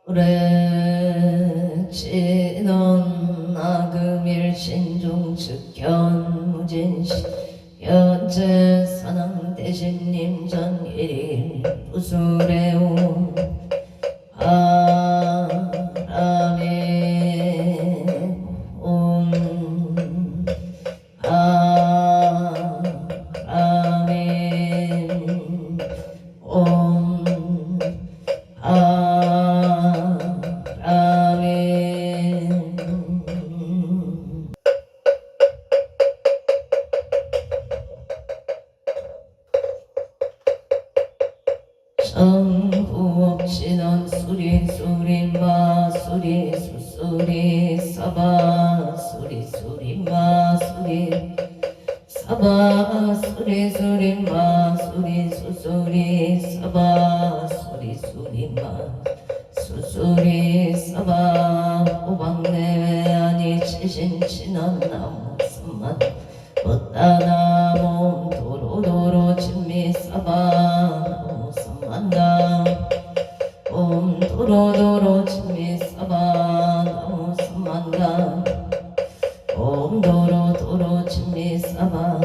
오래 지넌 나금일신중 측현무진시 현재 선왕대신님 전일일 부수래온 바람에 온 바람에 온 성부없이는 수리 수리 마수리 수수리 사바 수리 수리 마수리 사바 수리 수리 마수리 수수리 사바 수리 수리 마 수수리 사바 호박내외 아니 치신치는 나무 삼만 뻗다나무 도로도로 진미 사바 삼만다 옴 도로도로 진미 사바 나무 삼만다 옴 도로도로 진미 사바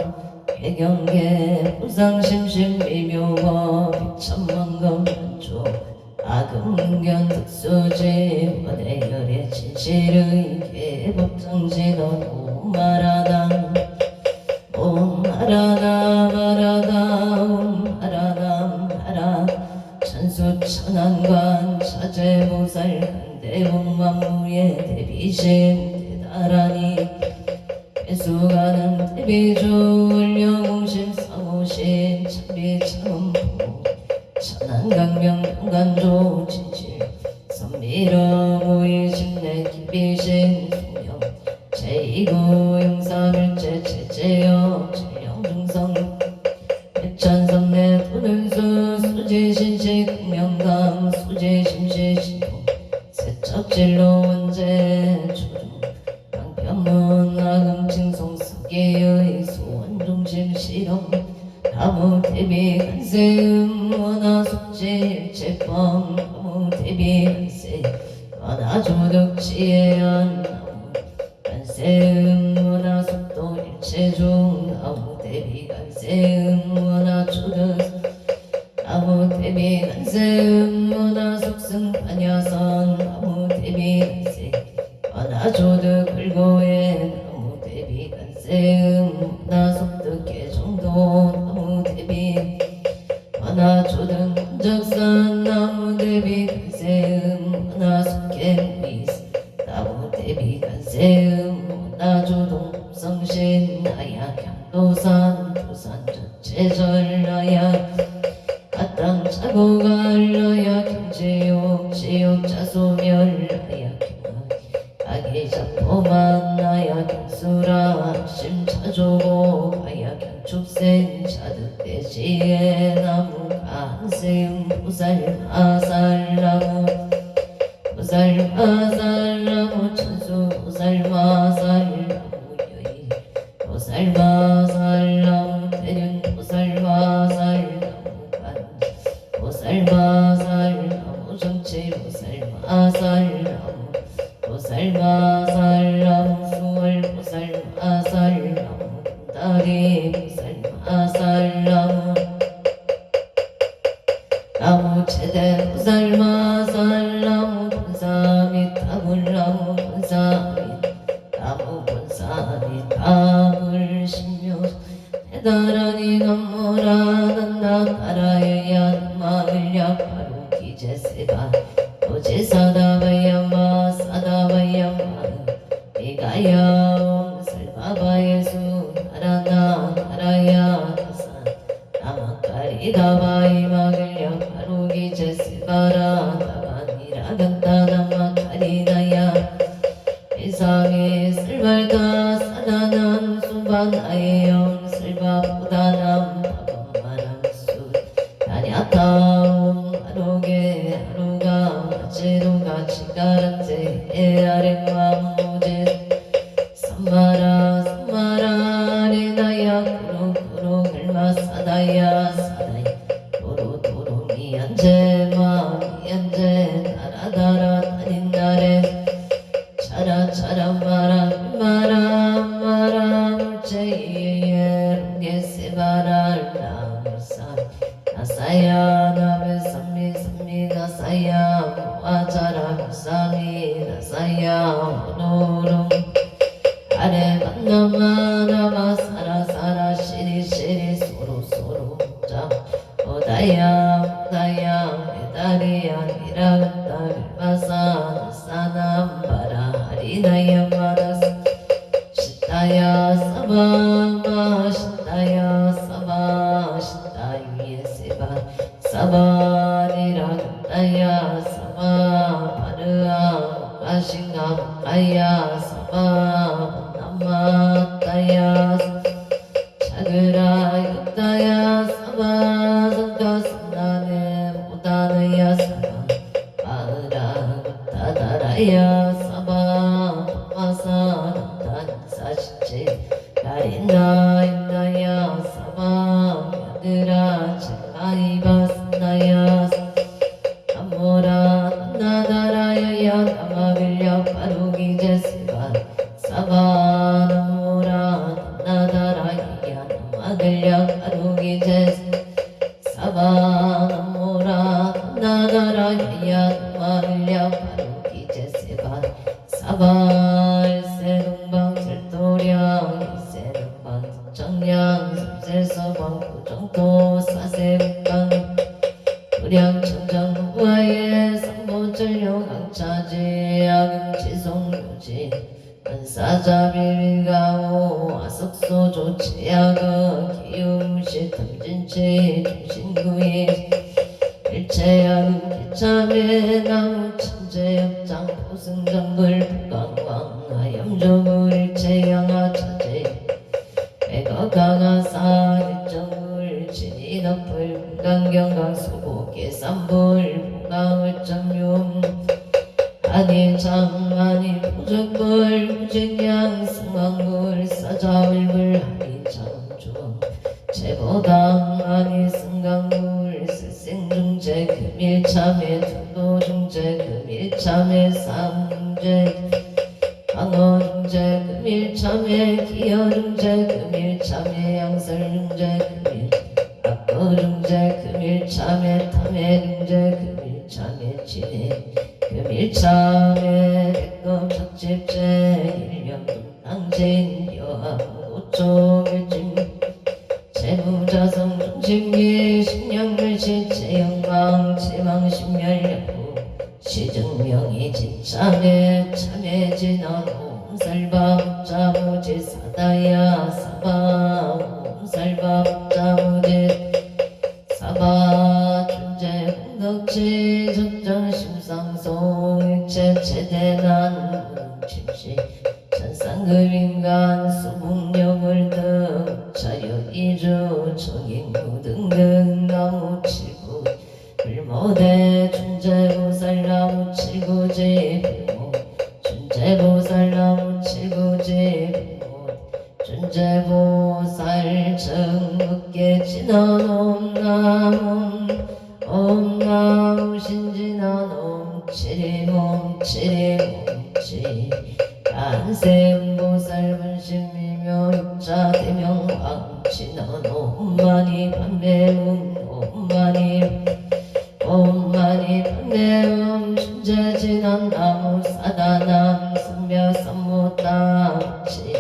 해경계 부상심심 미묘거 백천만금 만조 아금견 특수지 원해열의 진실의 개법정지는 오마라당 옴하라나 마라나 옴하라나 마라 천수천안관 차제보살 한대웅만무예 대비심 대다라니 배수가는 대비주 원령공심 사무신 참비참음포 천안강명 강간조 진실 선미러 무의심내 기비신 소명 제2구 용사밀제 제제여 제령중성 백천성내 도능수 수지신시 공명감 수지심시 신통 세척진로 원제 초중 양평문 아금칭송 서계의 소원중심 실험 나무대비 간세음 원하속지 일체법 나무대비 간세 원하조득지혜연 간세음 원하속도 일체중 나무대비 간세음 원하조득 나무대비 간세음 원하속승 반야선 나무대비 간세 원하조득 글고에 나무대비 간세음 원하속득 개정도 나무대비 원하조득 흔적산 나무대비 간세음 원하속개 미스 나무대비 간세음 원하조동 성신 나약향도산 도산 전체절 나약 아땅 차고가 나약 경제욕 지욕 자소멸 나약 아기자포만 나약 경수라 심차조고 나약 경축생 자득대지에 나무 간세음 보살마살나무 보살마살나무 천수 보살마살나무 여의 보살마살나무 대륜 보살마살나무 간 보살마살나무 정치 보살마살나무 보살마살나무 수월 보살마살나무 다리 보살마살나무 나무 최대 보살마살나무 본사미 타불나무 본사미 나무 본사미 타불 신묘 대다라니 남모라 난나 나라에야 마을야 바로 기제세가 도제사다바야마 사다바야마 미가야 설바바예수 나라나 나라야 다사 나마카리다바이 마글야 바로 기제세바라 다바니라간다 나마카리다야 이상의 설발다 사다남 수반아예영 설바보다남 바밤마람수 다냐타옴 하루게 하루가 제루가 치가란제 에아랭왕 모제 삼마라 삼마라 아레나야 구루구루 글마 사다야 사다야 도로도로 미안제 마 미안제 나라다라 나사야 나베 삼미 삼미 나사야 모아자라 비사미 나사야 오노롱 아래 만나마 나마 사라 사라 시리 시리 소로 소로 자 오다야 오다야 메다리야 니라간다 빌바사 나사남바라 하리나야 마다스 시타야 사바마 시타야 사바 시타유예 세바 사바니라간다야 사바 바르아 가싱가 가야 사바 나마따야 차그라 육다야 사바 성가 산다네 모다나야 사바 마으라 다다라야 사바 마사 사시체 야린나 인나야 사바 야드라 체가이바 산나야 나모라 나다라야야 나마빌려 바루기제 세바 사바 나모라 나다라야야 나마빌려 바루기제 사바 나모라 나다라야야 나마빌려 바루기제 세바 사바 일세 동방 절도량 일세 동방 정량 삼세서방 구정도 사세국방 불량청정 우아의 삼보전료 강차지 야금지송묘지 만사자비비가오 아석소 조치야금 기움시 탐진치 중신구이 일체야금 기참의 나무 천재역장 보승정불 북강왕 하염조물 일체양아 차지 백어강하사 일정물 진이덕불 강경강 소고개 쌈불 보강을점용 아니참 아니 부적불 무직양 승왕불 사자울불 아니참중 제보당 아니 승강불 세생중재 금일참에 투도중재 금일참에 삼중재 강어중재 금일참에 기어중재 금일참에 양설중재 금일 악거중재 금일참에 탐해중재 금일참에 진해 금일참에 백검 척집재 일념당진 여하고초일진 재무자성 중심기 신령물시 재영광 지망신멸력부 시증명이 진참에 참해진언 옴살바 자무지 사다야 사바 옴살바 자무지 사바 존재 공덕지 적정 심상소 일체 최대난 침시 천상급인간 수북력을 등 자유이주 정인구 등등 나무 칠구 불모대 존재보살 나무 칠구지 불모 존재보살 나무 칠구지 불모 존재보살 정극계 진원 옴나무 옴나무 신진원 옴치리몸 치리몸치 간세음보살 분심미묘 육자 대명왕 진원 옴마니 판매음 옴마니 옴마니 판매음 춘재진원 나무 사다남 선묘 삼모따치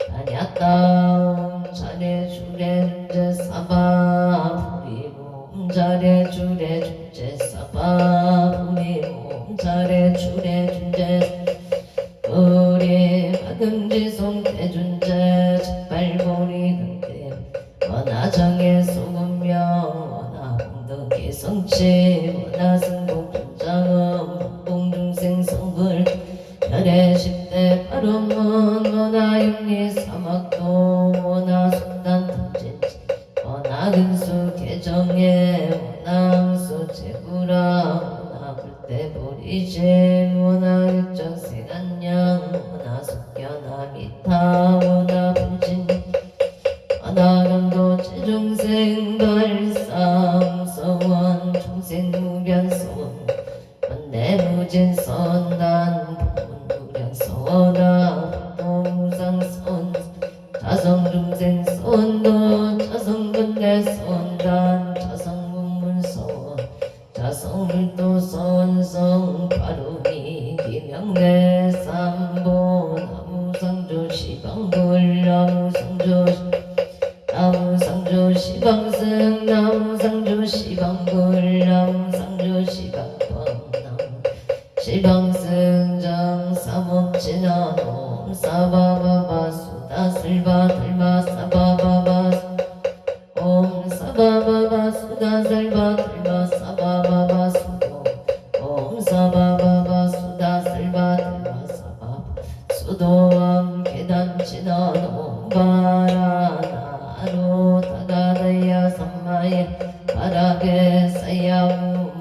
다냐따 옴자례 주례 중재 사바 부리모 옴자례 주례 중재 사바 부리모 옴자례 주례 중재 우리 박음지손 대준재 즉발보리 극대 원하정의 소금명 원하봉덕의 성치 원하승복 분장음 봉중생 성불 열애 십대 발음문 원하육리 사막도 원하숙단 탐진 원하근수 개정예 원하응수 제구라 원하불대보리제 원하육정 세간양 원하숙견하미타 원하분진 원하강도 제중생 발상 서원 중생무변서원 원내무진 선단 본무량 서원아 동무상 선 자성중생 선도 자성근대 선단 자성문 서울도 선성 바로니 김영래 삼보 나무상조 시방불 나무상조 시방승 나무상조 시방불 나무상조 시방광 시방승정 사법진화놈 사바바바 수다슬바 들마 사바바바 옴 사바바바 수다슬바 들마 사바바바 수도 옴 사바바바 수다슬바 들마 사바바 수도암 계단진화놈 바라나로 다가다야 삼마에 바라게 사야무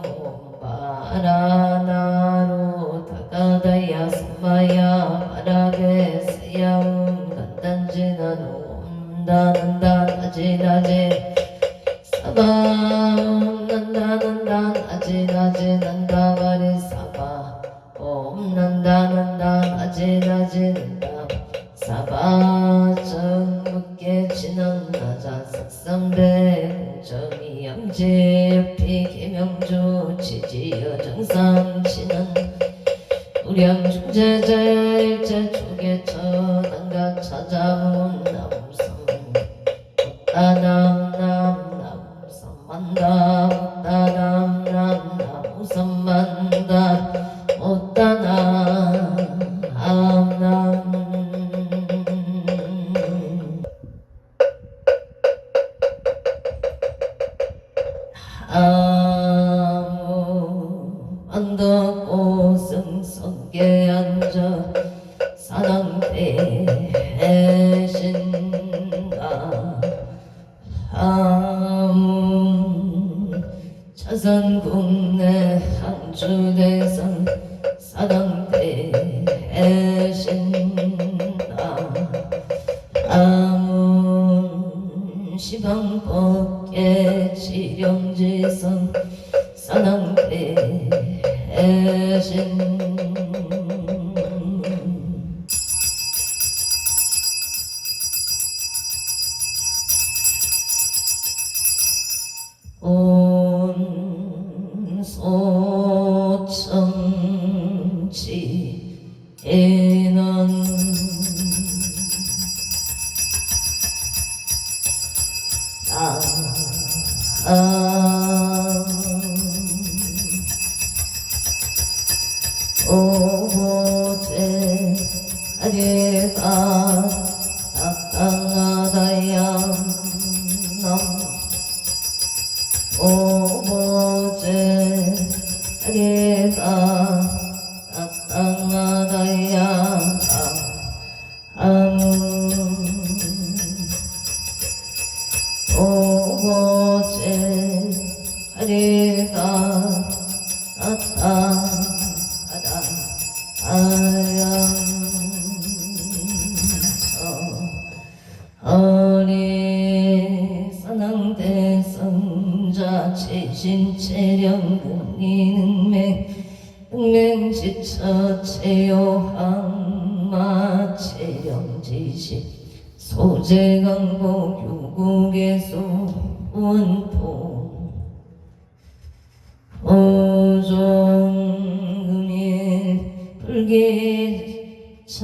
바라나로 다가다야 삼마야 바라게 사야무 간단진화놈 난다 나지나지 사바 난다 나지나지 난다 바리 사바 옴 난다 나지나지 난다 사바 정묻게 지난 나자 석삼대 공정이 양재 옆이 계명주 지지여 정상 치는 우량 중재자야 일제 초계 천안각 찾아온 남성 남삼만다 남삼만다 언덕고승성계 앉아 사랑대신가 자선국내 항주대선 사랑대신가 시방법계 지령지선 사랑대신 온 소청지에는 오보제 아래가 딱딱하다야 오보제 아래가 딱딱하다야 오보제 아래가 딱딱하다 어리 선왕대성자 제신체령 능맹지처 체요항마 체령지시 소재강복 유국의소 원포 오종금일 불계차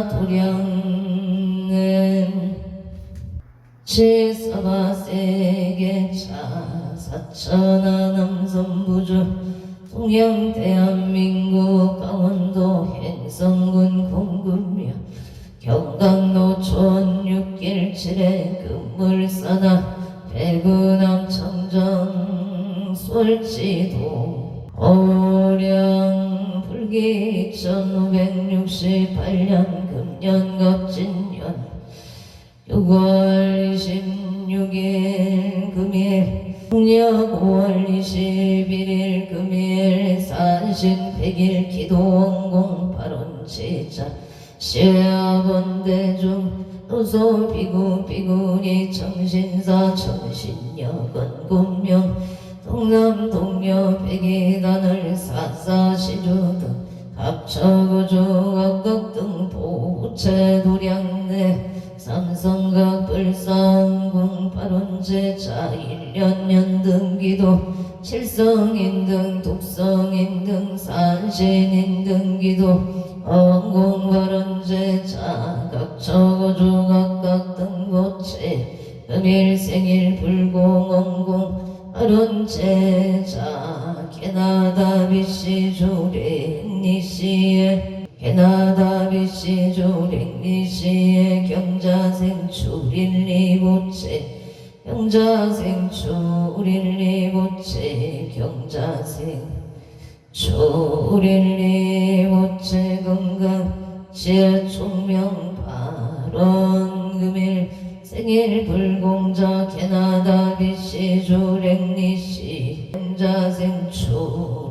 도량은 제사바세계차 사천하 남선부주 동양 대한민국 강원도 행성군 공군며 경강노촌 6길 7회 금물사나 배구남 청정 솔지도 오량 불기 2568년 금년 갑진년 6월 26일 금일 풍력 5월 21일 금일 산신 100일 기도원공 발언제자 시아본대중 노소 비구니 청신사 청신여건 군명 동남 동여 백이단을 사사시주등 합처구주 각각 등 보체 도량내 삼성각 불상궁 발원제자 일년년 등기도 칠성인 등 독성인 등 산신인 등기도 언공발원제자 각처거주 각각 등고체 금일생일 불공언공 발원제자 개나다비시 조랭니시에 개나다비시 조랭니시에 경자생 출일리고체 경자생 출일리고체 경자생 출일리고체 건강 지혜 총명 발원 금일 생일 불공자 개나다비시 조랭니시 경자생 출일리고체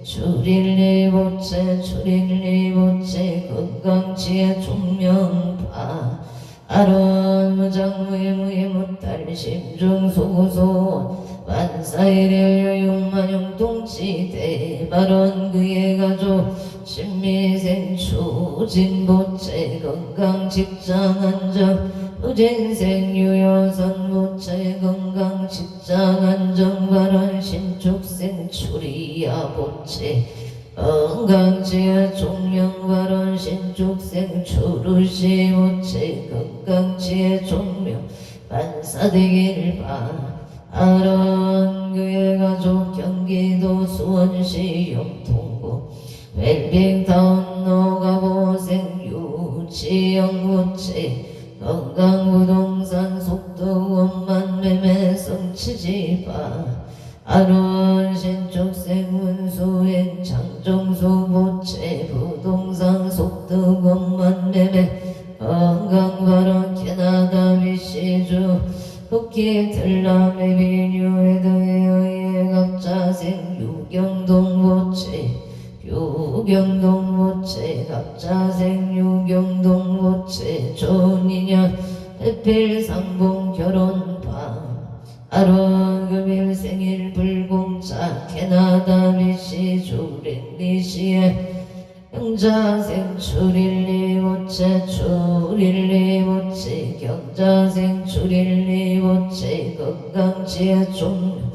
출일리고체 출일리고체 건강지혜 총명파 아론 무장무예무예 무탈 심중소구소 만사일일 육만용동치대 발언 그의 가족 신미생 추진보체 건강직장안정 후진생 유여선보체 건강직장안정 발언 신축생 추리야보체 건강지혜 종명발언 신축생 추루시보체 건강지혜 종명 만사되길 바라런 그의 가족 경기도 수원시 영통구 웰빙타운 노가보생 유치영구체 건강부동산 속도원만 매매 성치지바 아론 신축생 운수행 장정수보체 부동산 속도원만 매매 건강발언 캐나다비시주 국기 들라메 비뉴에드웨어의 각자생 유경동보체 유경동보체 각자생 유경동보체 존인연 해필상봉 결혼방 아론금일 생일 불공자 캐나다비시 주랭리시에 경자생 출일리보체 출일리보체 경자생 출일리보체 건강지혜 종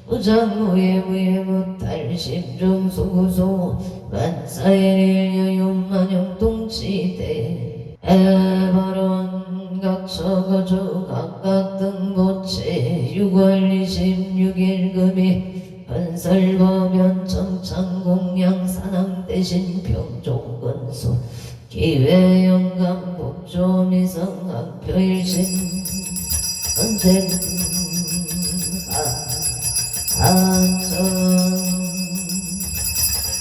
무장무예무예무탈 심중소구소 만사일일 여윤만용동치대 해발원 각처거주 각각 등보체 6월 26일 금일 건설범연 정창공양 산항대신 병종건소 기회영감 복조미성 학표일신 언젠가 안전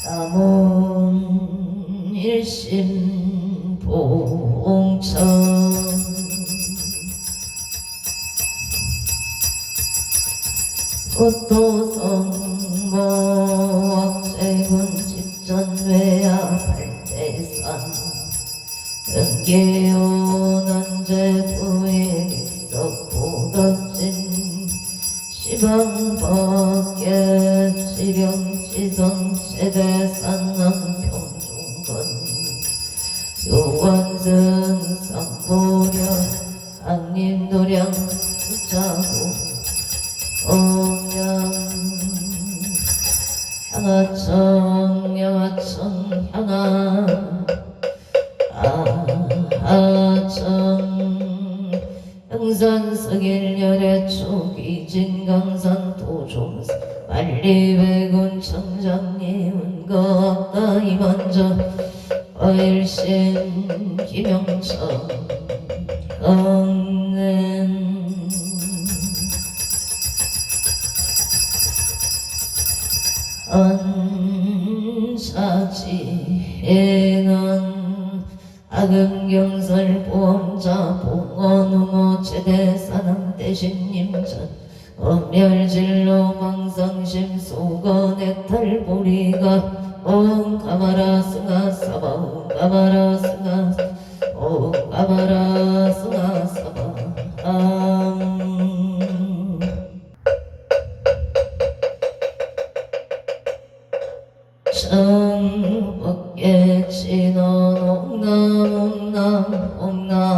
남원 일심 봉천 꽃도성모 wak제군 집전외야 발대산 연계요난제 부익석보덕진 시방밖에 지령지성 세대산남평중건 요관승 쌍보령 강림도량 부자구 옹양 향하청 양하청 향하 아하청 영산석일열의 초기진강산 도종사 만리백운 청장리운거 앞다이만저 어일신 김영청 강릉 언사지에는 악음경설 보험자 봉헌우모 제대사남 대신님전 엄멸진로 망상심 소거내탈보리가 옴 가마라 승하 사바 옴 가마라 승하 옴 가마라 승하 사바 청법계 진원 옴남 옴남 옴남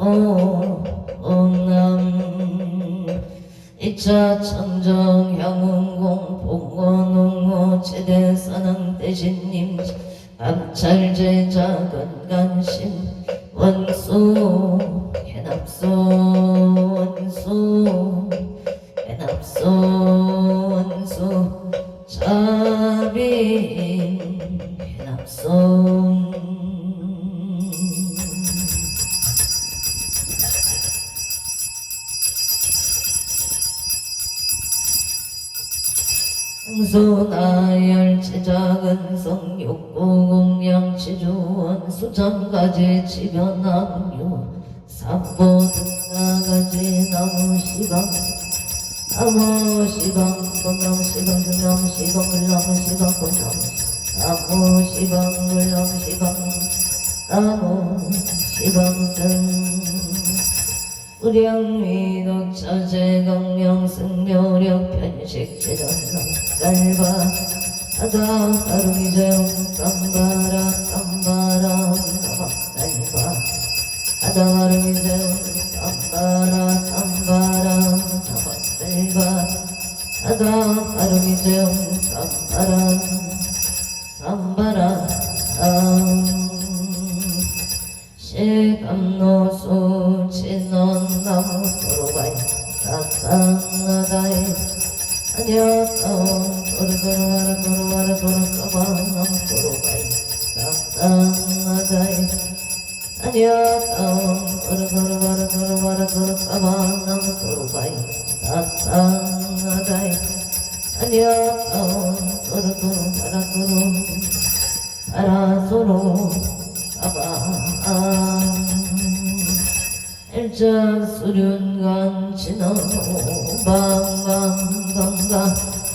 홍남 이차 청정 향운공 봉원홍호 제대사능 대신님 감찰제자 건간심 원수 해납소 원수 해납소 원수 자빈 해납소 성소나열 제작은성 욕구공양 치주원 수장가지 지변남유 삼보등나가지 나무시방 나무시방 건남시방 등남시방 을남시방 건남 나무시방 을남시방 나무시방등 우량미덕 자제강명 승려력 편식 제전남 쌀바 하다 가루기제용 쌈바라 쌈바라 나막 쌀바 하다 가루기제용 쌈바라 쌈바라 나막 쌀바 하다 가루기제용 쌈바라 쌈바라 시감노수 진원나무 도로바이 사탕나다이 아니었다오 도르도로와라 도로와라 도로서바남 도로바이 사탕나다이 아니었다오 도르도로와라 도로와라 도로서바남 도로바이 사탕나다이 아니었다오 도르도로와라 도로 바라소로 사바 일자 수륜관 진어 오방방방방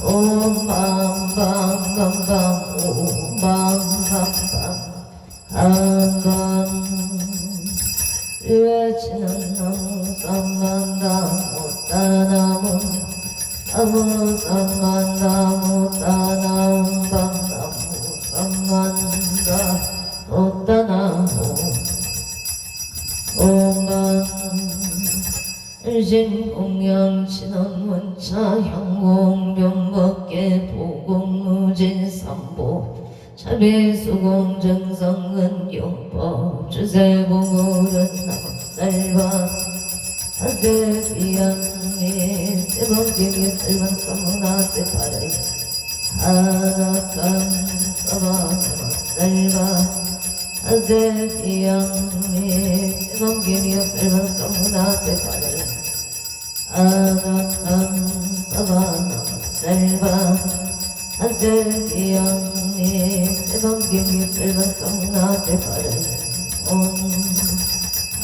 오방방방방 오방방방 한방 외치는 나무 삼만다 못다나무 나무 삼만다 못다나무 방나무 삼만다 못다나무 오만 일신공양 친원문차 향공병법계 보공무진 삼보 차비수공 정성은 용법 주세공울은 남쌀바 하세비양미 세번기미 설방까무나 세파라이 하나감 서바 남쌀바 하세비양미 세번기미 설방까무나 세파라이 하나감 서바 남쌀바 하세비양미 세번기미 설방까무나 세파라이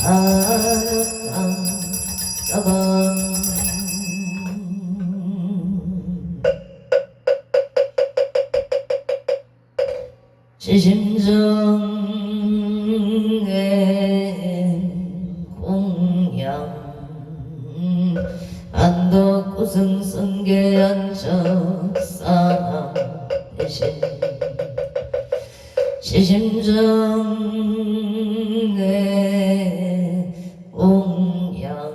하나감 서바 지심정의 공양 안덕구승성계 안적사남 대신 지심정의 공양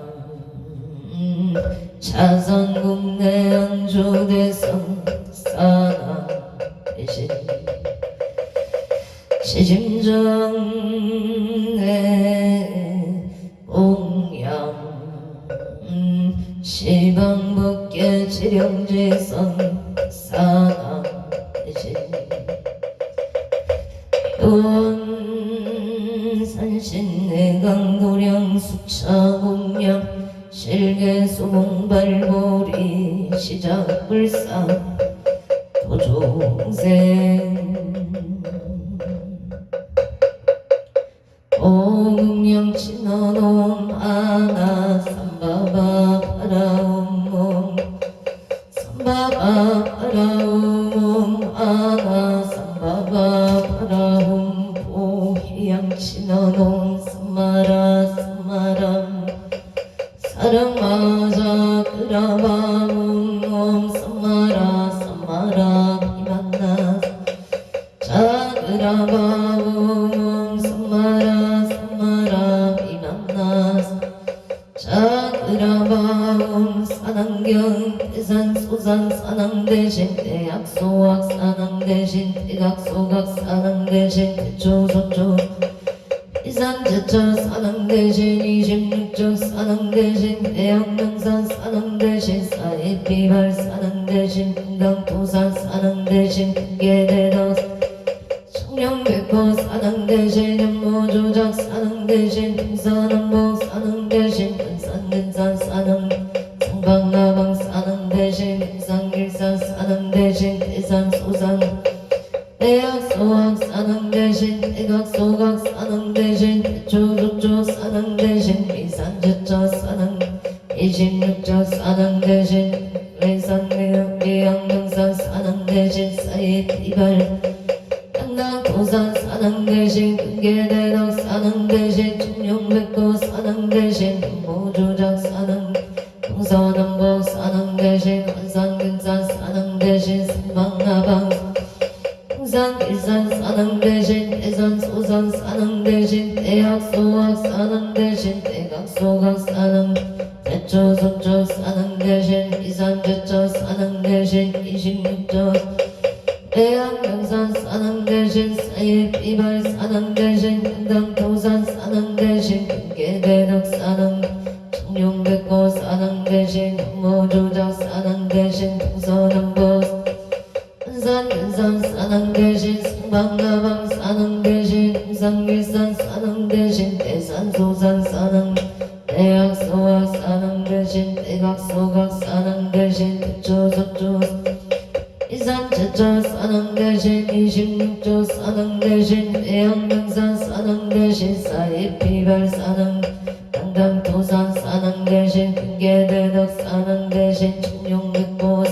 차선국내 안주대성 사남 대신 시심정의 공양 시방법계 지령지성 사남 대신 산신내강도량 수차공양 실계수공발보리 시작불상 도종생 오금영친어놈 아나 삼바바 파라옴 삼바바 파라옴 아나 삼바바 파라옴 보희양친어놈 삼마라 삼마람 사랑마자 그라바옴 삼마라 삼마라 이만나 자그라바옴 삼마라 삼마라 이만나 경경 태산 소산 사능 대신 대약 소학 사능 대신 대각 소각 사능 대신 대초 소초 이산 제철 사능 대신 26조 사능 대신 대양명산 사능 대신 사이비발 사능 대신 금강토산 사능 대신 금계대덕 청룡백호 사능 대신 연모조작 사능 대신 동서남북 사능 대신 근산근산 사능 상방나방 사능 대신 금상길산 사능 대신 대산소산 대학소학 사능 대신 대각소각 사능 대신 대초족조 사능 대신 미산제처 사능 26조 사능 대신 외산미양명산 사능 대신 사이비발 당당토산 사능 대신 금계대덕 사능 대신 청룡백호 사능 대신 모조작 사능 동서남북 사능 대신 환산근산 사능 대신 상방나방 동산일산 사능 대신 대산소산 사능 대신 대학소학 사능 대신 대각소각 사능 대초소초 사능 대신 이산제처 사능 대신 26조 대양명산 사능 대신 사이비발 사능 대신 금강토산 사능 대신 금계대덕 사능 청룡백호 사능 대신 모조작 사능 대신 동서남북 한산근산 사능 대신 상방나방 사능 대신 금상길산 사능 대신 대산소산 사능 대학소학 사능 대신 대각소각 사능 대신 대초소초 이산제철 사능 대신 26조 사능 대신 대양명산 사능 대신 사이비발 사능 당당토산 사능 대신 금계대덕 사능 대신 청룡백호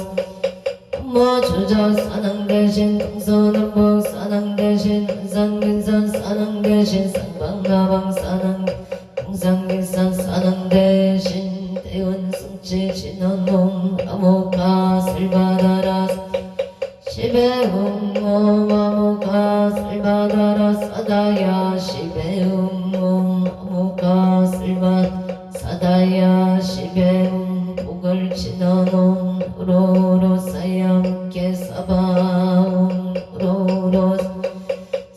모조작 사능 대신 동서남북 사능 대신 한산근산 사능 대신 상방나방 사능 동산길산 사능 대신 대원승치 진원놈 암호가슬 받아라 시배음몸 암호가슬 받아라 사다야 시배음몸 암호가슬 받 사다야 시배음 복을 진원놈 우로로 사야함께 사바옴 우로로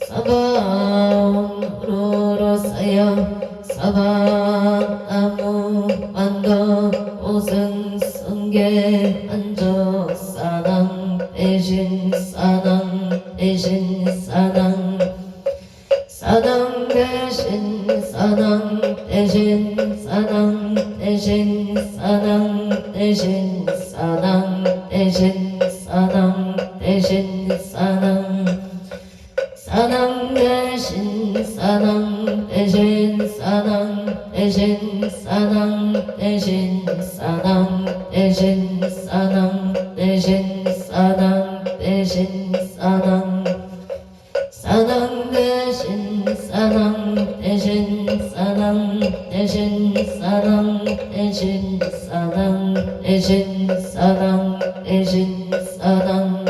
사바옴 우로로 사야 사바나무 안더 옷은 성계 안저 사낭 대신 사낭 대신 사낭 사낭 대신 사낭 대신 사낭 대신 사낭 대신 사낭 대신 사낭 대신 사낭 사낭 대신 사낭 대신 사낭 대신 사낭 대신 사낭 대신 사낭 대신 사낭 대신 사낭 사낭 대신 사낭 대신 사낭 대신 사낭 대신 사낭 대신 사낭 대신 사낭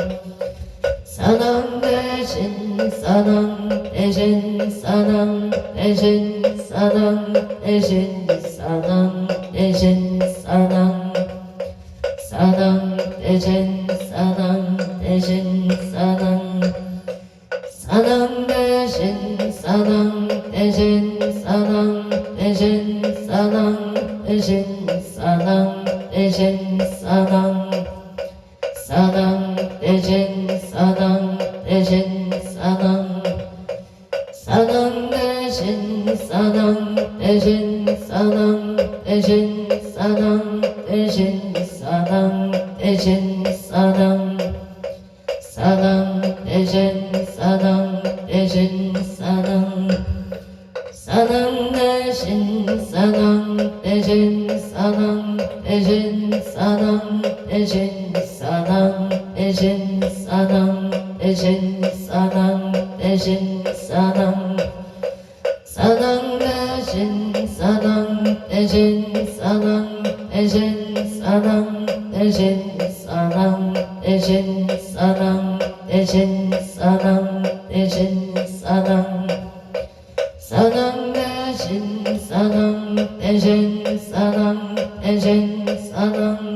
사낭 대신 사낭 대신 사낭 대신 사낭 대신 사낭 대신 사낭 사낭 대신 사낭 대신 사낭 사낭 대신 사낭 대신 사낭 대신 사낭 대신 사낭 대신 사낭 사낭 대신 사낭 대신 사낭 사낭 대신 사낭 대신 사낭 대신 사낭 대신 사낭 대신 사낭 사낭 대신 사낭 대신 사낭 사낭 대신 사낭 대신 사낭 대신 사낭 대신 사낭 대신 사낭 대신 사낭 대신 사낭 사낭 대신 사낭 대신 사낭 대신 사낭 대신 사낭 대신 사낭 대신 사낭 대신 사낭 사낭 대신 사낭 대신 사낭 대신 사낭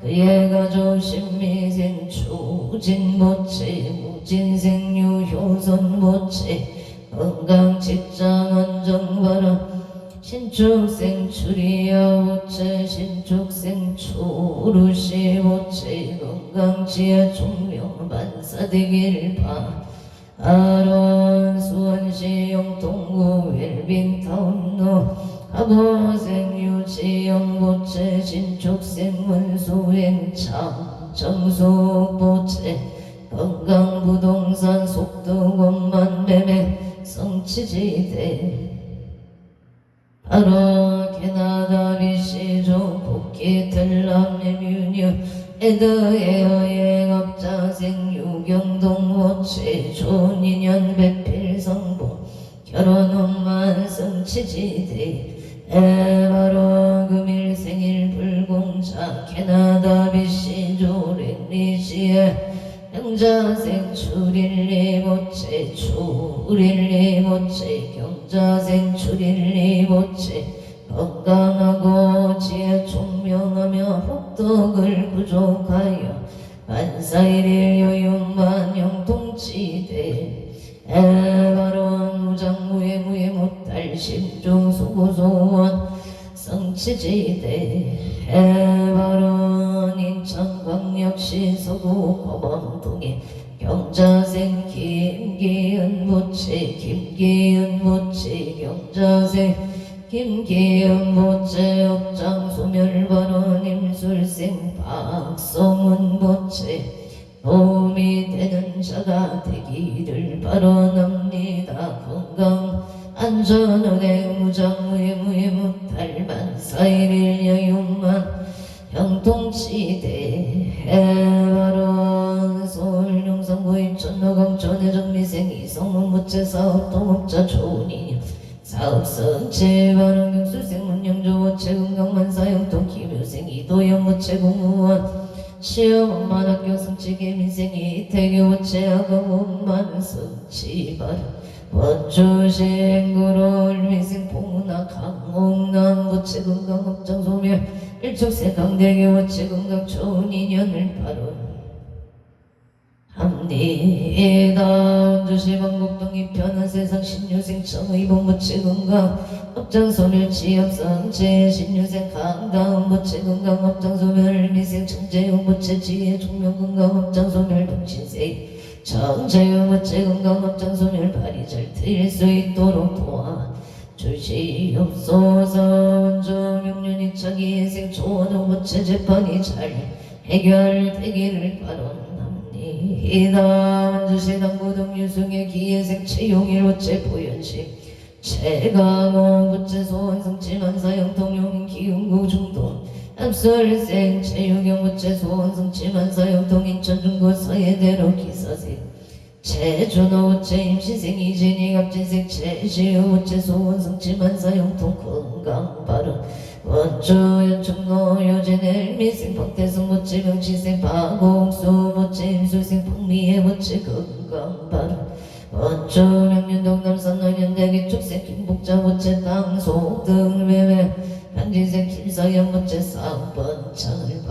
그의 가족 신미생 추진모치 무진생유 효선모치 건강 직장 안정바람 신축생 추리야오체 신축생 초루시오체 건강지혜 총명 만사되길 바아론 수원시 영통구 웰빙타운로 하보생 유치영보체 신축생 문수행참 정수보체 건강부동산 속도원만 매매 성취지대 바로 캐나다 리시조 복귀 텔람레뮤뉴 에드에어행업자생 유경동 모치 좋은인연 배필 성공 결혼운만 성취지대 바로 금일 생일 불공자 캐나다 리시조 랭리시에 경자생 출일리 모체 출일리 모체 경자생 출일리 모체 건강하고 지혜 총명하며 복덕을 부족하여 만사일일 여윤만 영통치대 바론 무장무예 무예 못할 심중 소고소원 성취지대 바론 인천광역시 서구 고범동에 경자생 김기은 모체 김기은 모체 경자생 김기은 모체 업장 소멸바론 임술생 박성훈 모체 도움이 되는 자가 되기를 바라옵니다. 건강 안전운행 무장무예 무예 못할 만사일일 여윤만 형통치대 바론 서울 용산구 인천 노강천 해전미생 이성문 모체 사업 동업자 좋은인연 사업성체 바론 경술생 문영조 모체 건강만사 형통 기묘생 이도영 모체 공무원 시험만 학교 성취계 민생이 태교 모체 학업만 성취 바론 원주생구로 일미생 봉문화 강홍남 모체 건강업장 소멸 일축세 강대교 모체 건강 좋은 인연을 바론합니다. 원주시 방곡동 이편한 세상 신유생 청의봉 모체 건강 업장 소멸 지역성체 신유생 강다운 모체 건강 업장 소멸 일미생 청재용 모체 지혜 종명 건강 업장 소멸 동신세 정재용 모체 건강 업장 소멸 발이 잘 트일 수 있도록 도와주시옵소서. 원종 6년 2차기 인생 조원호 모체 재판이 잘 해결되기를 바랍니다. 원주시 당구동 유승의 기예생 최용일 모체 보현식 최강호 모체 소원성치만사 영통용 기흥구 중동 압설생 최유경 모체 소원성치만사 영통 인천 중구 서예대로 기사생 최준호 모체 임시생 이진희 갑진생 최시우 모체 소원성치만사 영통 건강바른 원주 연충로 요진엘 미생 박태성 모체 명치생 박옥수 모체 임술생 박미애 모체 건강바른 원주 명륜동 남산 노년대기 축생 김복자 모체 땅속 등매매 한진생 김사연 모체 쌍번창을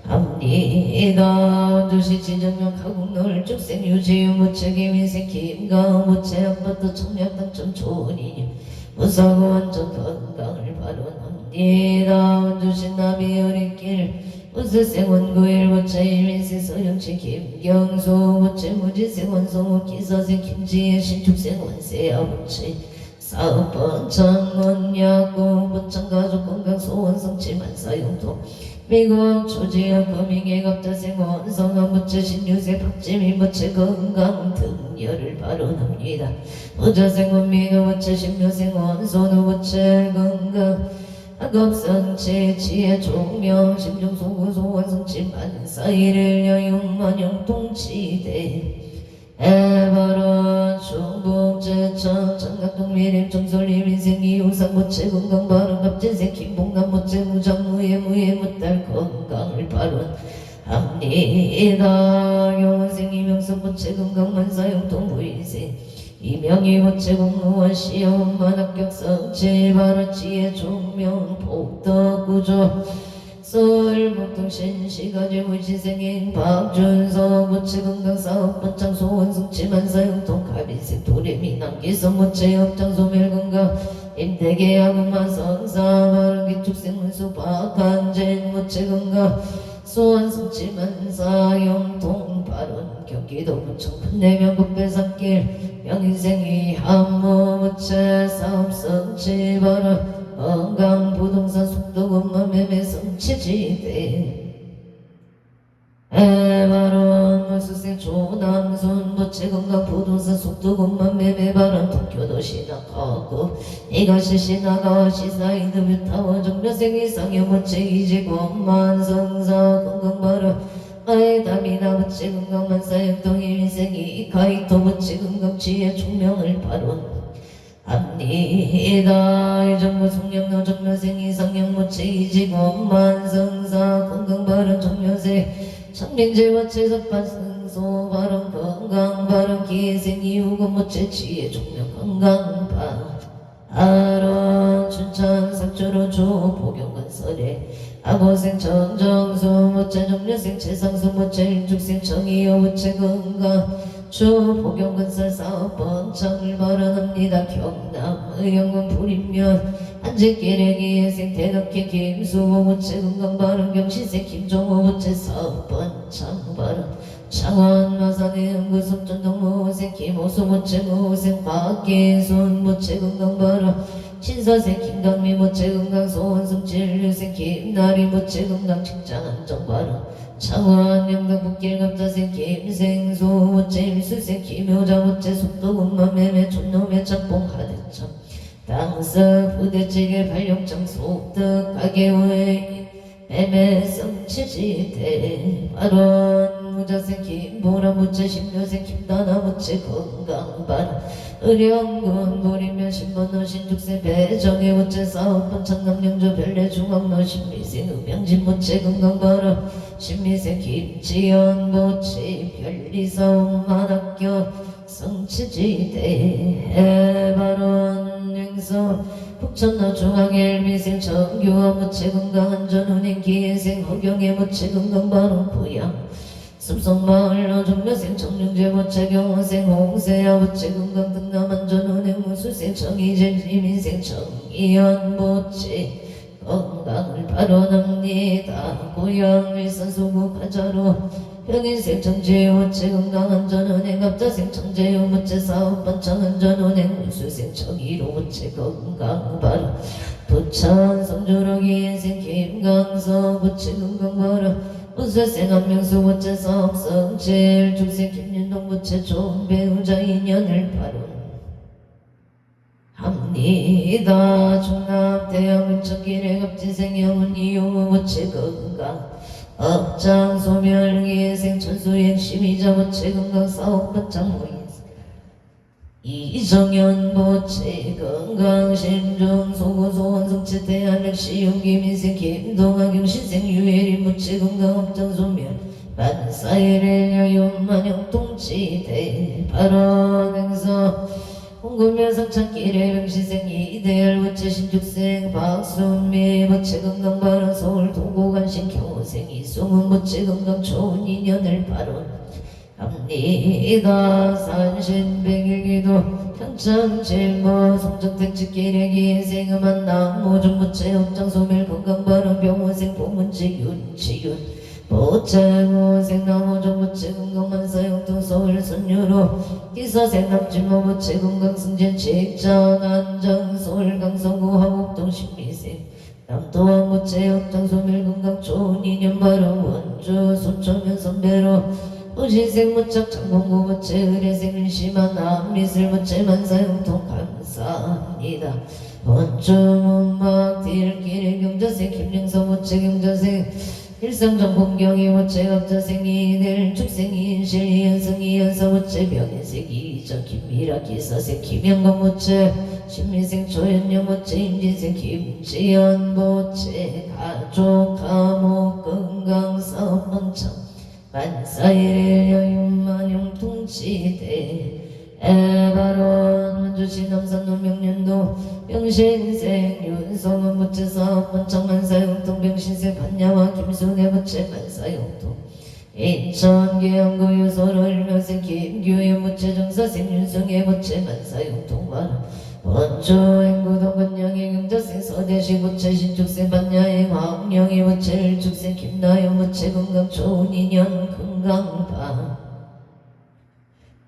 바로합니다. 원주시 진정면 가국노을 축생 유지유 모체 김인생 김가은 모체 아파트 청약 당첨 좋은 인연 무사고 완전 건강을 바로합니다. 원주시 나비 어린길 우수생 원구일 모체 일민생 서영치 김경수 모체 무지생 원성우 기사생 김지혜 신축생 원세아 모체 사업번창 원야구 번창 가족 건강 소원성치 만사용도 미국 초지역 금융의 갑자생 원성한 모체 신유생 박지민 모체 건강 등열을 발언합니다. 부자생 원민우 모체 신묘생 원선우 모체 건강 학업성체 지혜 종명 심중 소구소 원성치 만사일을 여용만 영통치대 해바라 중북제천 장각동 미림 정설림 인생 이우상 모체 건강 바른 갑진생 김봉남 모체 무장무예 무예 못달 건강을 바른합니다. 영원생 이명선 모체 건강 만사 영통 무인생 이명희 모체 공무원 시험만 합격성체 바른 지혜 종명 복덕구조 서울 목동신 시가지 무시생인 박준서 무치 건강사업번 장소 원숭치만 사용통 가비색 도레미 남기서 무치 업장소 멸건강 임대계 야구만 성사 바른기 축생문수 박한진 무치 건강 소원성치만 사용통 발언 경기도 부천 분내면 국배산길 명인생이 한모 무치 사업성치 발언 건강 부동산 속도금만 매매 성취지대 에바론 물수생 조남순 무채 건강 부동산 속도금만 매매 바람 도쿄도시 나가고 이것이 시나가 시사이드 뷰타워 정면생 이상여 무채 이지권만 성사 건강 바람 아이다미나 무채 건강만 사역동 일생이 가이토 무채 건강 지혜 총명을 발언 합니다. 이정부 송영노 정묘생 이상영 무채 이지권만 성사 건강바른 정묘생 천민재와 채석반 승소 바른 건강바른 기생 이후금 무채 지혜 종묘 건강바 아론 춘천 삭주로 조 복용건설에 아고생 정정수 무채 정묘생 채상수 무채 일죽생 정이여 무채 건강 주 복용건설 사업번 창을 발언합니다. 경남 의령군 불임면 한직기래기 예생 대덕회 김수호 무채 건강발언 경시세 김종호 무채 사업번 창발언 창원 마산의 연구소 전동무생 김호수 무채 무생 박기순 무채 건강발언 신서생 김강미 무채 건강 소원승 진류생 김나리 무채 건강 직장 안정발언 창원 영덕 북길 갑자생 김생수 무채 임수생 김효자 무채 속도금만 매매 촌놈의 짝봉 하대참 당서 부대찌개 발령장 속득 가게후에 매매 성취지대 발언 무자생 김보라 무채 신묘생 김다나 무채 건강발 의령군 보리면 신번호 신죽생 배정의 무채 사업번 천남영조 별내 중앙로 신미생 음양진 무채 건강발언 신미생 김지연 무채 별리사업 만학교 성취지대 해발언 행서 북천로 중앙일미생 정규와 무채 건강안전운행 기회생 허경의 무채 건강발언 부양 습성마을로 종묘생 정룡제 무채 경호생 홍세야 무채 건강 등남안전운행 무수생 정의제 시민생 정의연 무채 건강을 발언합니다. 고향 일산소구 가자로 평인생 정제유 무채 건강안전운행 갑자생 정제유 무채 사업번 청안전운행 무수생 정의로 무채 건강발언 부천 성주로기 인생 김강서 무채 건강발언 무수생 한명수 무채 사업성질 중생 김윤동 무채 좋은 배우자 인연을 발언 합니다. 충남 대형 인천길의 급지생 영훈 이용우 무채 건강 업장 소멸기생 천수행 심의자 무채 건강 사업번 장모인 이정현 무채 건강 심중 소고소 원성채 대한력 시용 김인생 김동아 경신생 유혜리 무채 건강 업장 소멸 만사일의 여윤 만영 통치대 발언 행사 홍금면 성찬길의 명시생 이대열 무채 신죽생 박순미 무채 건강 발언 서울 동고간신 경호생 이송은 무채 건강 좋은 인연을 발언 합니다. 산신백일기도 평창칠모 송정택지길의 기생음한 나무중 무채 업장 소멸 건강 발언 병원생 보문지 윤치윤 보채고생 나무중 무채 건강만 사용통 서울 선유로 기사생 남지모 무채 건강 승진 직장 안정 서울 강서구 화곡동 신미생 남도원 무채 업장 소멸 건강 좋은 인연 발언 원주 소천면 선배로 우시생 무척 장공구 무채 의뢰생 심한 남미슬 무채만 사용통 감사합니다. 원주 문막 딜길의 경자생 김영서 무채 경자생 일상정 공경이 무채 갑자생 이들 축생 인실 이연성 이연서 무채 병인생 이정 김미라 기사생 김영건 무채 신미생 조연녀 무채 임진생 김지연 무채 가족 감옥 건강사업 번창 만사일의 여윤만용 통치대 에바론 원주시 남산동 명년도 병신생 윤성은 부채사업 번창만사용통 병신생 반야와 김순애 부채 만사용통 인천 계양구 유소로 일명생 김규현 부채 정사생 윤성의 부채 만사용통 말 원주 행구동 건영의 경자생 서대시 부채 신축생 반야행 황영의 부채 일축생 김나영 부채 건강 좋은 인연 건강파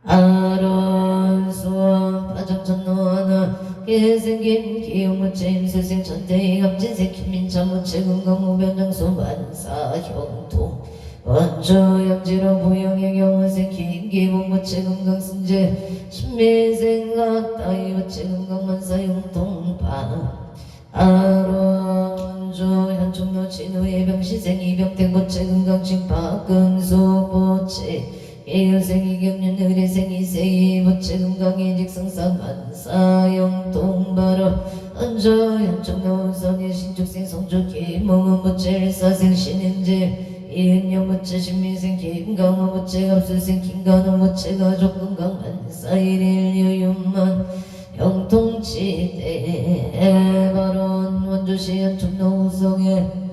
아론 수원 파정천노하나 개생김 기용무채 임수생 천태희 갑진생 김민찬 무채 건강무변정수 만사형통 원주 양지로 부영의 경호생 김기봉 무채 건강승재 신미생각 따위 무채 건강만사형통파 아론 원주 현충로 진우 예병시생 이병택 무채 건강칭 박근수 무채 예유생 이경륜 의례생 이세이 부채 건강의 직성상 만사형통바로 언저 현충로 운선의 신축생 성주 김몽은 부채 일사생 신행제 이은영 부채 신민생 김강호 부채 갑술생 김간호 부채 가족 건강 만사일일 여윤만 형통치대 바론 원주시 현충로 우성의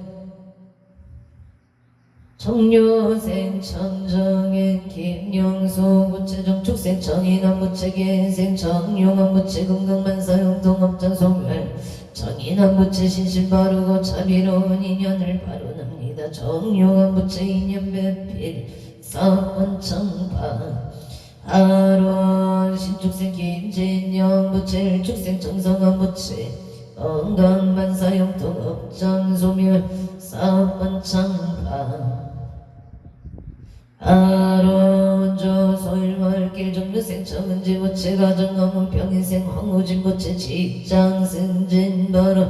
청료생 청정의 김영수 부채 정축생 정인한 부채 개생 정용한 부채 건강만사형통 업장소멸 정인한 부채 신신 바르고 자비로운 인연을 바로납니다. 정용한 부채 인연 배필 사원청파 아론 신축생 김진영 부채 일축생 정성한 부채 건강만사형통 업장소멸 사원청파 아론조 소일마을길 정류생 정은지 부채 가정가문 병인생 황우진 부채 직장승진 바로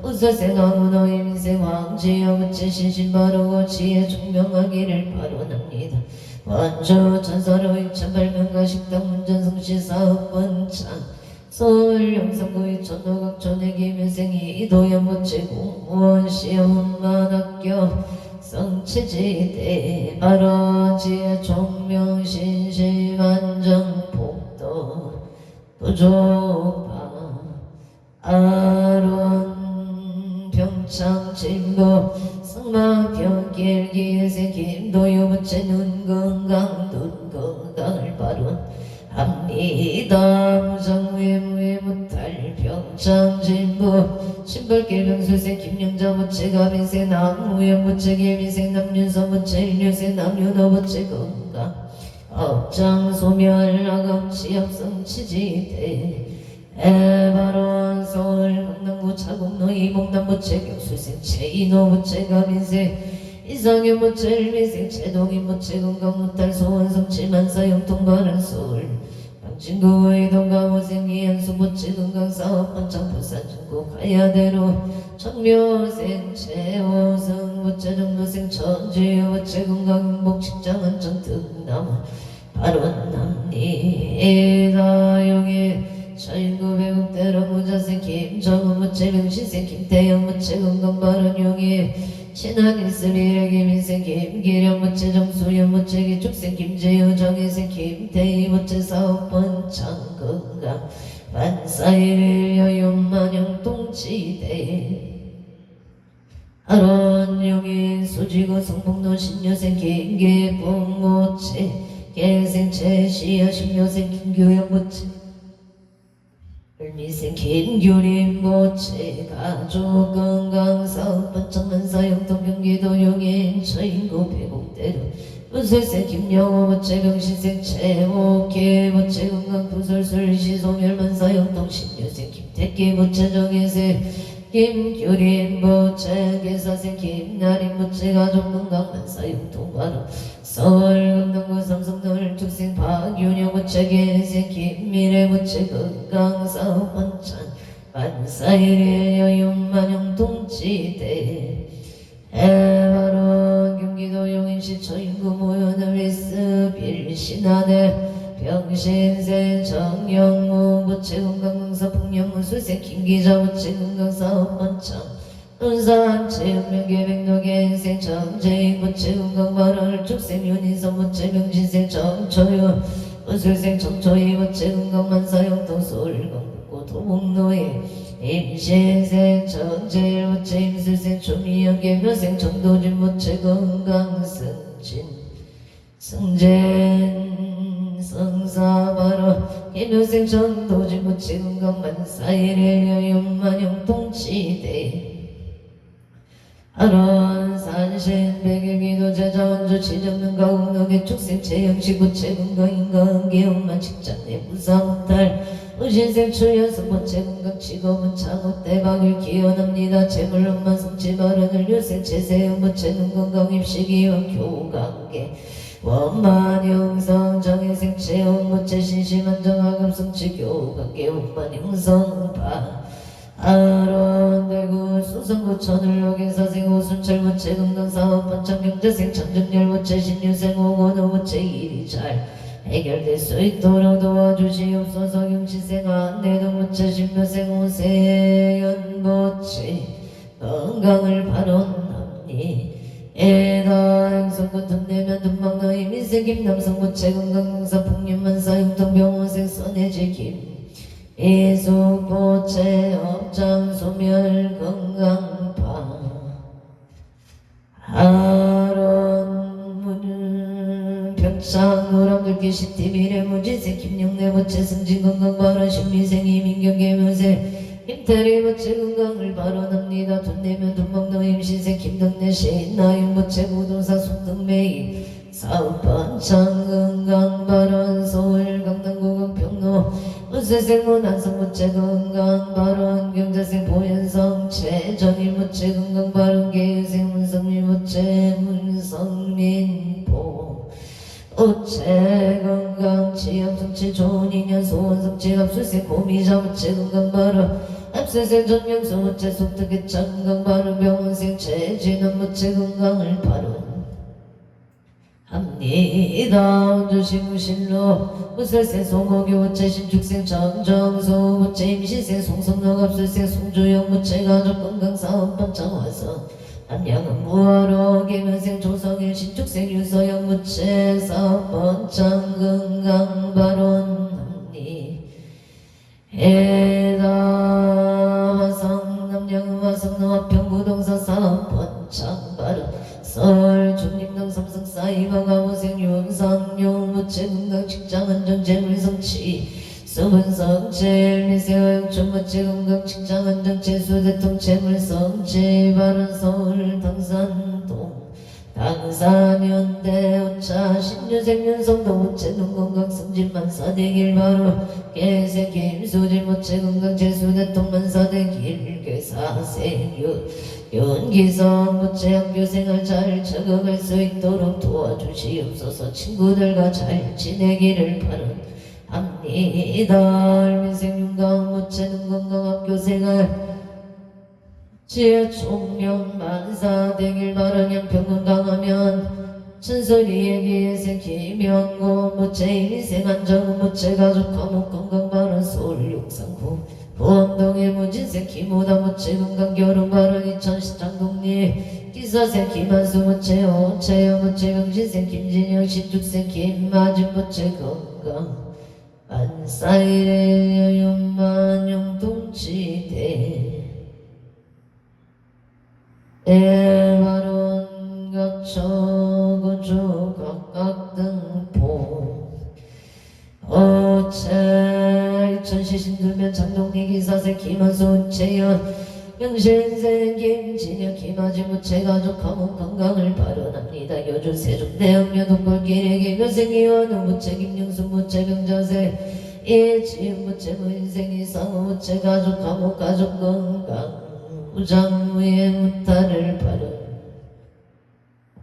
우설생 황운호 임생 황지여 부채 신신바르고 지혜 총명하기를 바로납니다. 원조 천사로 입천발명가 식당 문전성시 사업번창 서울 영상구 이천노각촌의 김일생 이도현 부채 공무원 시험만학교 성체지대 발원지의 총명신실만정복도 부족파 아론 평창진보 성마병길 기생 김도유 부채 눈건강 눈건강을 발언합니다. 무정무예 무탈 평창진보 신발길 병술생 김영자 부채 가빈생 남무영 부채 길비생 남윤서 부채 일류생 남윤호 부채 건강 업장소멸 아감치합성 치지대 에바론 서울 강남구 차곡로 이봉남 부채 경술생 최인호 부채 가빈생 이상현 부채 일미생 최동인 부채 건강 무탈 소원성 칠만사형통 바른 서울 진구의 동가무생 이현수 부채 건강사업 번창 부산 중구 가야대로 천묘생 최호성 부채 정무생 천주여 부채 건강행복 직장은 정특남 발원납니다. 용의 천구 배국대로 무자생 김정은 부채 명신생 김태영 부채 건강 발원용의 친한 일스미의 김인생 김기령 부채 정수연 부채 기축생 김재유 정인생 김태희 부채 사업번창 건강 만사일 여윤만영 동치대 아론용인 수지구 성북로 신여생 김계봉 부채 계생 최시여 신여생 김규영 부채 을미생 김규림 부채 가족 건강 사업 번창만사형통 경기도 용인 처인구 배곡대로 부설생 김영호 부채 병신생 최옥희 부채 건강 부설술 시소멸만사형통 신유생 김태기 부채 정혜생 김규림 부채 계사생 김나림 부채 가족 건강 만사형통 바로 서울 강남구 삼성동을 축생 박윤영 부채 계생 김미래 부채 건강 사업 번창 만사일의 여윤만영 동치대 바로 경기도 용인시 처인구 모현을 리스빌 신안에 병신생 정영무 부채 건강강사 풍년무 술생 김기자 부채 건강사업 번창 논산 체육명계 백록의 정재인 부채 건강발언을 축생 윤인선 부채 명신생 정초유 우술생 청초이 우체 건강만사 영통 서울 건국고 도봉로에 임신생 정제일 우체 임술생 초미영 개묘생 청도진 우체 건강승진 승진 성사바로 개묘생 청도진 우체 건강만사 일일여 윤만영통치대 아론 산신 백일기도 제자원조 지정능 가운덕의 축생 제형식 우체 건강인간 개운만 직장내 무사무탈 의신생 출연성 모체 건강 직업은 창업 대박을 기원합니다. 재물론만 성취 발언을 유생 체세형 모체 건강 입시기원 교관계 원만형성 정의생 체형 모체 신심한 정학업 성취 교관계 원만형성파 아론 대구 수성구 천을록인 사생 오순철 모체 건강사업 번창경제생 천정열 모체 신유생 오건호 모체 일이 잘 해결될 수 있도록 도와주시옵소서. 경치생 안내도 모체 신묘생 오세연 모체 건강을 발언합니 에다 행성군 tum내면 tum방너희 민생 김남성 모체 건강공사 풍림만사 용통병원생 선해지 김 이수포체 업장 소멸 건강파 하론 문은 평창 노랑글기 시티 미래무지세 김영래 모체 승진 건강 발언 신미생 이민경 개묘세 김태리 모체 건강을 발언합니다. 돈내면 돈먹는 임신생 김덕래 시나윤 모체 부동사 속등매입 사업 번창 건강 발언 서울 강남구 평로 우수생 문한성 모체 건강 발언 경자생 보현성 최전일 모체 건강 발언 개유생 문성민 모체 문성민보 우체 건강 지역 성취 좋은 인연 소원 성취 압수생 고미자 모체 건강 발언 압수생 전명수 모체 속특의 건강 발언 병원생 최진원 모체 건강을 발언 합니다. 원조시무실로 우설생 송호교 모체 신축생 정정수 모체 임시생 송성록 압술생 송주영 모체 가족 건강사업 번창화서 함양은 무화로 개면생 조성일 신축생 유서영 모체 사업 번창 건강 발언합니 해다 화성 남양은 화성로 화평 부동산 사업 번창 발언 서울 중림동 삼성 사이버 가보생 윤상용 모체 건강 직장 안정 재물 성취 수분 성체 미세화 영춘 모체 건강 직장 안정 재수 대통 재물 성취 발언 서울 당산동 당산현대 오차 신유생 윤성도 모체 눈건강 승진 만사대길 바로 개색 김수질 모체 건강 재수 대통 만사대길 괴사생윤 윤기성 모체 학교생활 잘 적응할 수 있도록 도와주시옵소서. 친구들과 잘 지내기를 바랍니다. 알민생 윤강 모체 눈건강 학교생활 지혜 총명 만사 되길 바라. 양평 건강하면 천설이 얘기해생 김영고 모체 인생 안정 모체 가족 과목 건강 바라. 서울 용산구 보험동의 무진생 김호다 모체 건강 결혼 발언 이천시 장동리 기사생 김한수 모체 오체영 모체 명신생 김진영 신축생 김마진 모체 건강 만사일의 윤만용 동치대 발언 각처고주 각각 등포 오체 천시 신두면 장동리 기사생 김한수 채연 명신생 김진영 김아지 모체 가족 가문 건강을 발언합니다. 여주 세종 대학교 동골길의 개묘생 이원우 모체 김영수 모체 병자세 예지은 모체 무인생 이상우 모체 가족 가문 가족 건강 무장무의 무탈을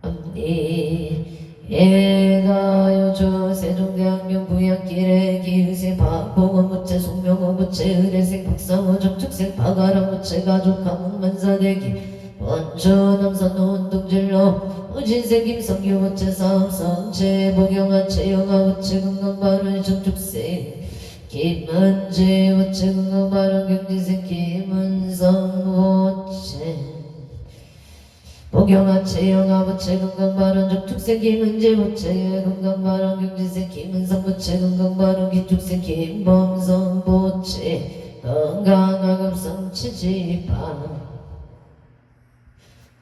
발언합니다. 해가 여주 세종대학교 부약길의 기의생 박봉원 모체 송명호 모체 의뢰생 박상호 정축생 박아라 모체 가족 가문 만사대기 원주 남산 운동진로 우진생 김성규 모체 사업성체 복영아 채영아 모체 건강발언 정축생 김은지 모체 건강발언 경지생 김은성 모체 복영아체 영아부체 건강발언 죽생 김은재부체 건강발언 경지생 김은성부체 건강발언 기축생 김범성부체 건강학업성 치지파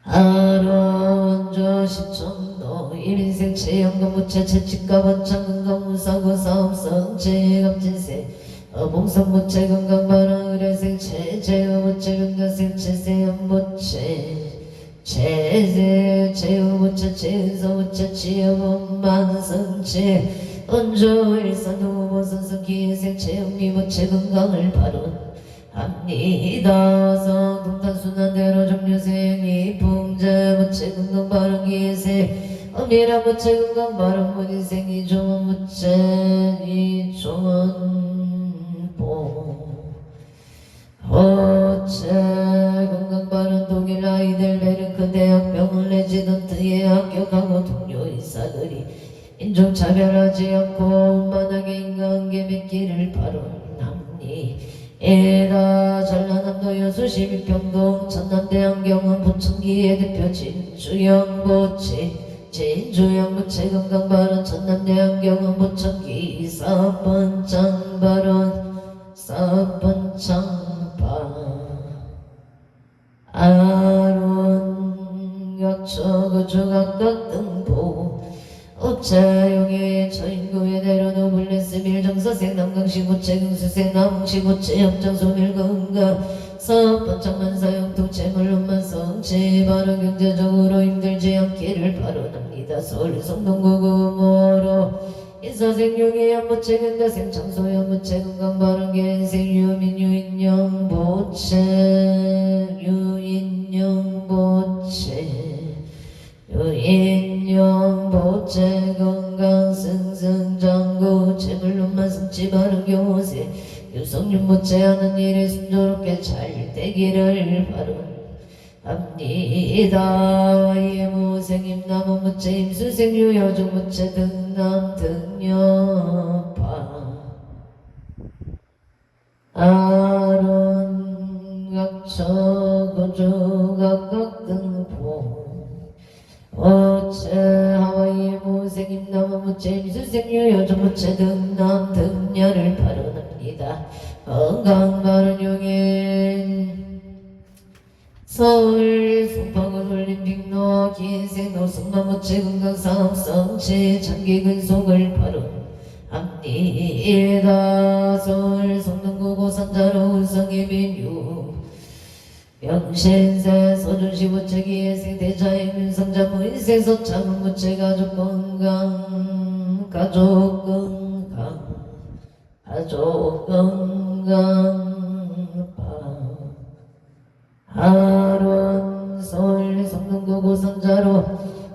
하론조 시청도 일인생 체연금부체 채찍가번창 건강무사고 사업성 체갑진생 봉성부체 건강발언 의뢰생 체제어부체 건강생 체세연부체 체세 체우부처 체은서부처 치여본만성체 언조일산후보선성 기생 체육미부체 건강을 발언합니다. 성동탄순환대로 정류생이 풍제부체 건강발언 기생 엄밀한부체 건강발언 무인생 이종원부체 이종원보 호체 건강발언 독일 아이들 베르크 대학병원 레지던트에 합격하고 동료 의사들이 인종차별하지 않고 원만하게 인간관계 맺기를 발언합니다. 전라남도 여수 시민평동 전남대안경은 부천기의 대표 진주영부체 진주영부체 건강발언 전남대안경은 부천기 사번창발언 사번창 아론각처 조각각 등보 업차용의 처인구의 대로 노블레스 밀정서생 남강시구체 긍수생 남흥시구체 협정소밀건강 사업번창만사용 통채물론만성체 발언 경제적으로 힘들지 않기를 발언합니다. 서울 성동구구모로 인사생용의 연보체 근대생 청소연보체 건강발언 개인생 유민유인영보체 유인영보체 건강승승장구 재물론만 성취발언 경호세 유성윤보체 하는 일에 순조롭게 잘 되기를 발언합니다. 예무생임 남원부체 임수생유 여종부체 등남 등여파 아론각처 고조각각 등포 어체 하와이의 무생임 남원부체 임수생유 여종부체 등남 등여를 발언합니다. 건강발언 용인 서울 송파구 올림픽로 기생노 승마모체 건강사업성체 장기근속을 발언합니다. 서울 성동구 고산자로 울성의 민유 명신세 서준시부체 기회생 대자의 민성자 무인생 서창문부체 가족건강 하론 서울 성동구 고선자로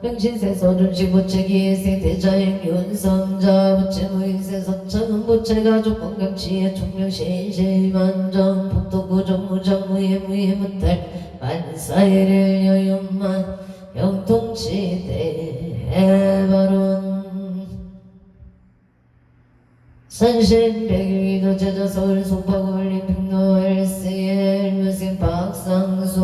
명신세 서준시부체 기회생 대자행 윤성자 부체 무인세 서천은부체 가족건강치에 총명신실만정 복도구정무정 무예무예무탈 만사일을 여윤만 영통치대 해발언 선신백일기도 제자 서울 송파구 올림픽로 LCL 묘생 박상수부체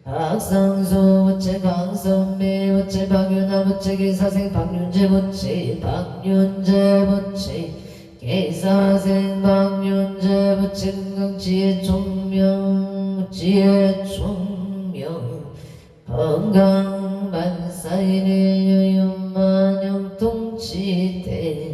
박상수부체 강선미부체 박윤아부체 기사생 박윤재부체 박윤재부체 기사생 박윤재부체 건강지혜 총명 지혜 총명 건강 만사일을 유윤만 영통치대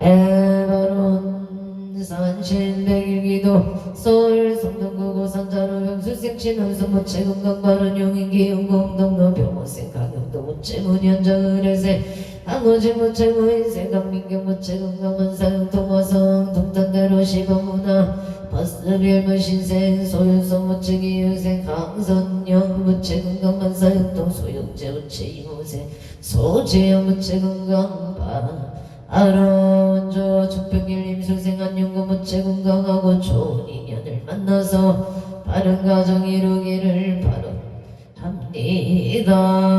에바론 산신백일기도 서울 성동구 고산자로 병수생 친원성부체 건강발언 용인기 용공동로 병호생 강용도부체 문현정 의뢰생 항우지부체 무인생 강민경부체 건강만사용 통화성 동탄대로 시범문화 버스빌무신생 소유성부체 기유생 강선영부체 건강만사용통 소육제부체 이무생 소지영부체 건강반 아론조 축병길 임수생 안용고부체 건강하고 좋은 인연을 만나서 바른 가정 이루기를 바랍니다.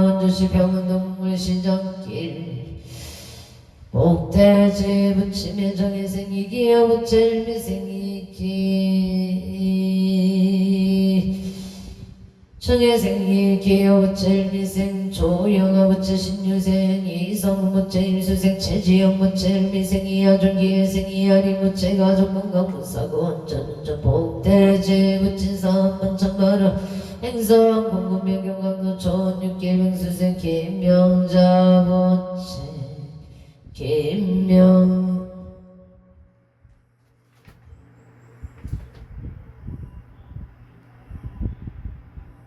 원주시 병원동물 시장길 복대지 부침의 정해생이기여 부첼미생이기 정해생이기여 부첼미생 조영아 부채신유생 이성 부채임수생 최지영 부첼미생이여 존기해생이여리 부채가족 건강 부사고 원전운전 복대지 부친사업 번창바로 행성 공급명경강도 촌육계명수생 김명자 부채 김명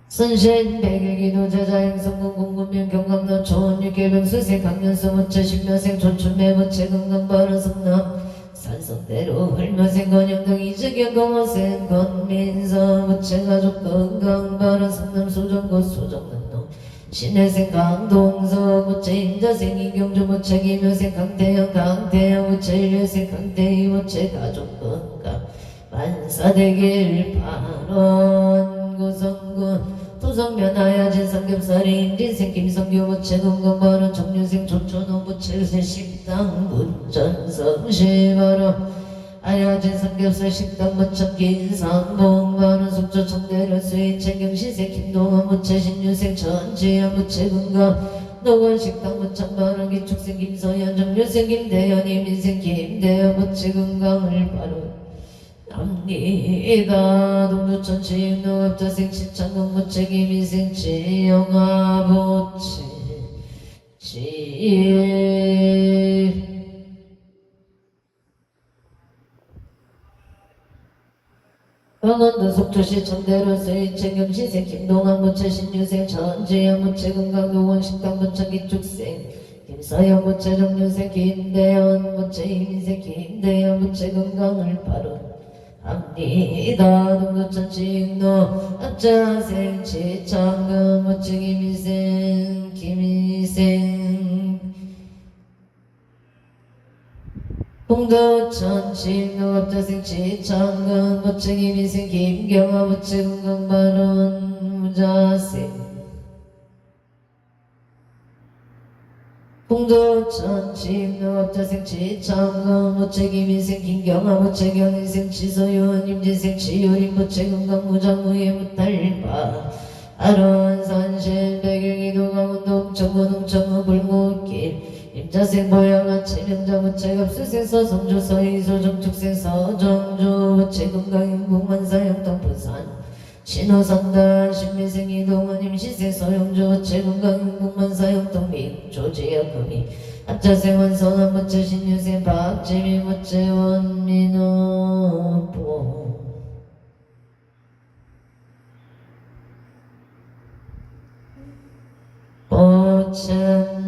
선신 백일기도 제자행성군 공급명 경강도 촌육계병 수생 강연수 무채 신묘생 촌춘매 무채 건강바로 성남 산성대로 흘며생 건영등 이즈경 공원생 건민서 무채 가족 건강바로 성남 소정고 소정남동 신혜생 강동서 무채 임자생 이경주 무채 김효생 강태영 강태영 무채 일효생 강태희 무채 가족 건강 만사대길 발원 고성군 토성면하야진 삼겹살이 임진생 김성규 무채 건강바로 정유생 조천호 무채세 식당 문전성시바로 아야진 삼겹살 식당 무천 긴상봉바로 속초 청대로 수인채 경시생 김동원 무채 신유생 전지현 무채 건강 노건 식당 무천바로 기축생 김서현 정유생 김대현 이민생 김대현 무채 건강을 바로 남기다 동두천 지육농업자생 치창동 무채 김인생 지영아 무채 지 강원도 속초시 청대로 수인채 경시생 김동환 무채 신유생 전지영 무채 건강노원 식당 무천 기축생 김서영 무채 정유생 김대현 무채 이민생 김대현 무채 건강을 바로 합니다. 동두천 칭노 앞자생 치창금 무채 김인생 김인생 동두천 칭노 앞자생 치창금 무채 김인생 김경아 무채 건강바론 무자생 동두천 칭노업자생 치창금 무채 김인생 김경아 무채 경인생 치소윤 임진생 치유린 무채 건강 무장무예 무탈바 아론산신 백일기도 강원도 웅천군 웅천무 불무길 임자생 보양아 채명자 무채 갑수생 서성주 서이소 정축생 서정주 무채 건강 인국만사 영동 부산 신호선단 신미생 이동원 임시생 서영주 무채 건강 인국만사 영동 민조지역 금이 합자생 원성한 무채 신유생 박지미 무채 원민호 보 보천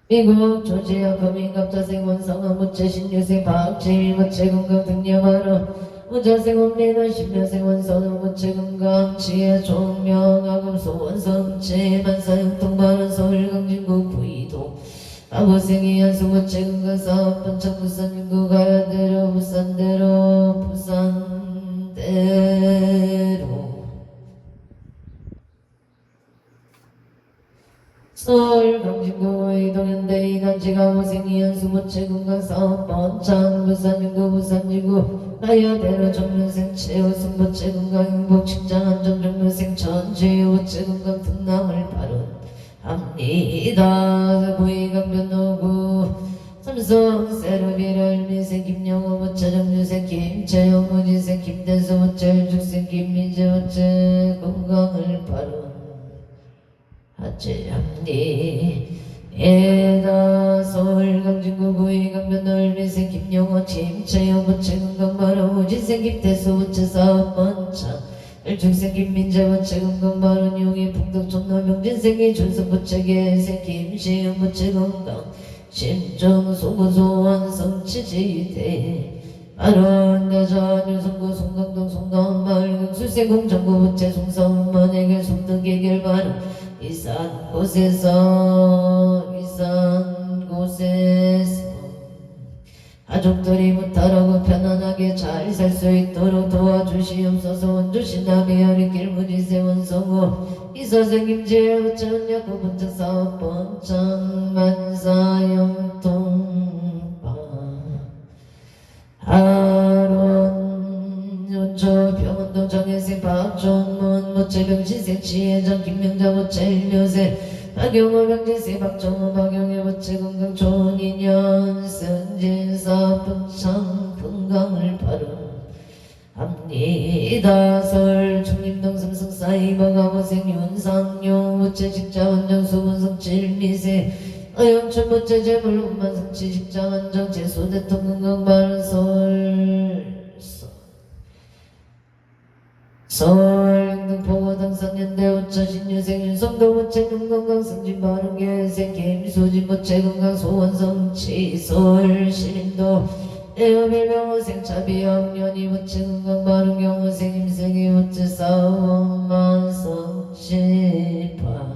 미국 조지역 금이 갑자생 원성한 무채 신유생 박지미 무채 건강 등려하러 무자생 원민원 신묘생 원선은 무채 건강 지혜 종명하금소 원성체 만사형통발원 서울 강진구 구이도 아부생이 한수 무채 건강 사업 번창 부산인구 가야대로 부산대로 서울 강진구 이동현대 이단지가 무생이 한수 무채 건강 사업 번창 부산인구 부산지구 가야대로 정면생 최우승 무채 건강 행복 직장 안정 정면생 전지우 무채 건강 등남을 발언합니다. 구이강변노구 삼성 세르비럴 미생 김영호 무채 정유생 김채영 무진생 김대수 무채 죽생 김민재 무채 건강을 발언하지합니 에다 서울 강진구 구이 강변 넓이생 김영호 김채영 무채 건강바로 우진생 김태수 무채 사업 번창 일중생 김민재 무채 건강바로 용인 풍덕 촌노 명진생이 준성 무채 계생 김시영 무채 건강 심정 소구소원 성치지대 아론 대전 유성구 송강동 송강마을 금술생 공정구 무채 송성만 해결 송덕 해결 바로 이산 곳에서 가족들이 무탈하고 편안하게 잘 살 수 있도록 도와주시옵소서. 원주신남의 어린길 무지세 원성호 이사생김제 우천야구 본청 사업본청 만사영통파 하론 윤조 병원동 정혜생 박종문 모체병신생 지혜정 김명자 모체일묘생 박영호 병진세 박정호 박영애 모체건강 좋은 인연 승진사 분창 건강을 바로 합니다. 서울 중림동 삼성사이 버가고생 윤상용 모체직자 원정수 분성 칠미세 어영춘 모체재물 운만성치 직자 원정 제수대통 건강바른 서울 영등포구 당산연대 오차신유생 윤성도 모체 건강 승진 바른 계생 김수진 모체 건강 소원성치 서울 신림도 에어빌병호생 차비영년이 모체 건강 바른 경호생 임생이 모체 사원만성치파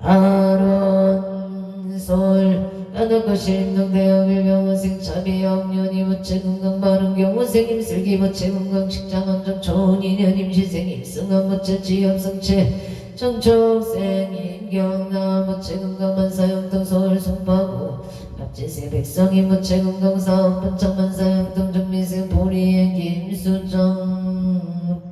아론 서울 안덕구 신림동 대어빌병호생 차비영년이 모체 건강 바른 경호생 임슬기 모체 건강 직장원정 좋은 인연 임시생 임승한 모체 지엽성체 정촉생 임경나 모체 건강 만사영동 서울 송파구 합지세 백성이 모체 건강 사업 본청 만사영동 정미생 보리행 김수정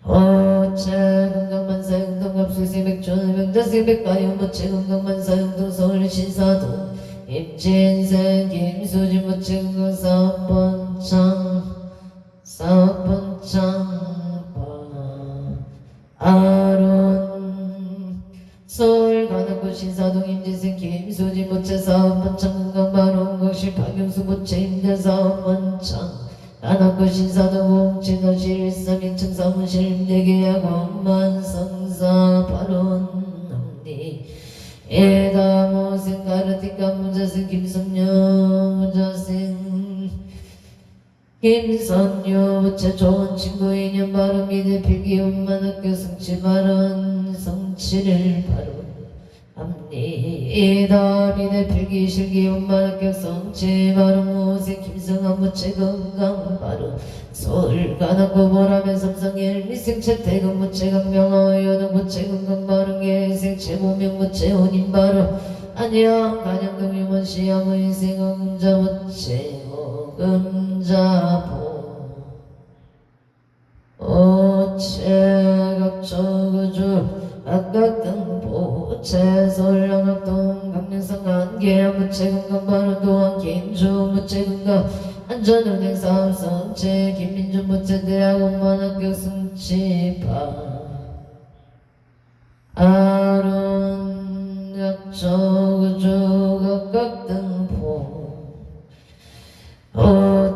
모체 건강 만사영동 갑수세 백촌 병자세 백가영 모체 건강 만사영동 서울 신사동 임진생 김수진 모체 건강 사업본청 아론 서울 관악구 신사동 임진생 김수진 모체 사업본청 건강 바로 공실 박영수 모체 임대 사업본청 관악구 신사동 홍치도시 일삼 인천 사무실 임대계약 원만성사 발언합니 에다모생 가르티카 무자생 김선녀 무자생 김선녀 모체 좋은 친구 인연 바로 미대 필기 원만학교 성취 발언 성취를 바로 합니다. 미대 필기 실기 원만학교 성취 바로 모생 김성한 모체 건강 바로 서울 관악구 보람의 삼성일 미생채 태극 모체 강명호 여동 모체 건강 바로 계생 최고명 모체 혼인 바로 안녕 간영동 유원시 양의생 어금자 모체 어금자보 모체 각초구주 각각등보 채설영학동 강릉성 안개 모체 건강 바로 도안 김주 모체 건강 안전은행 사업성체 김민준 모체 대학 원만학교 승치파 아론 약초구주 각각등보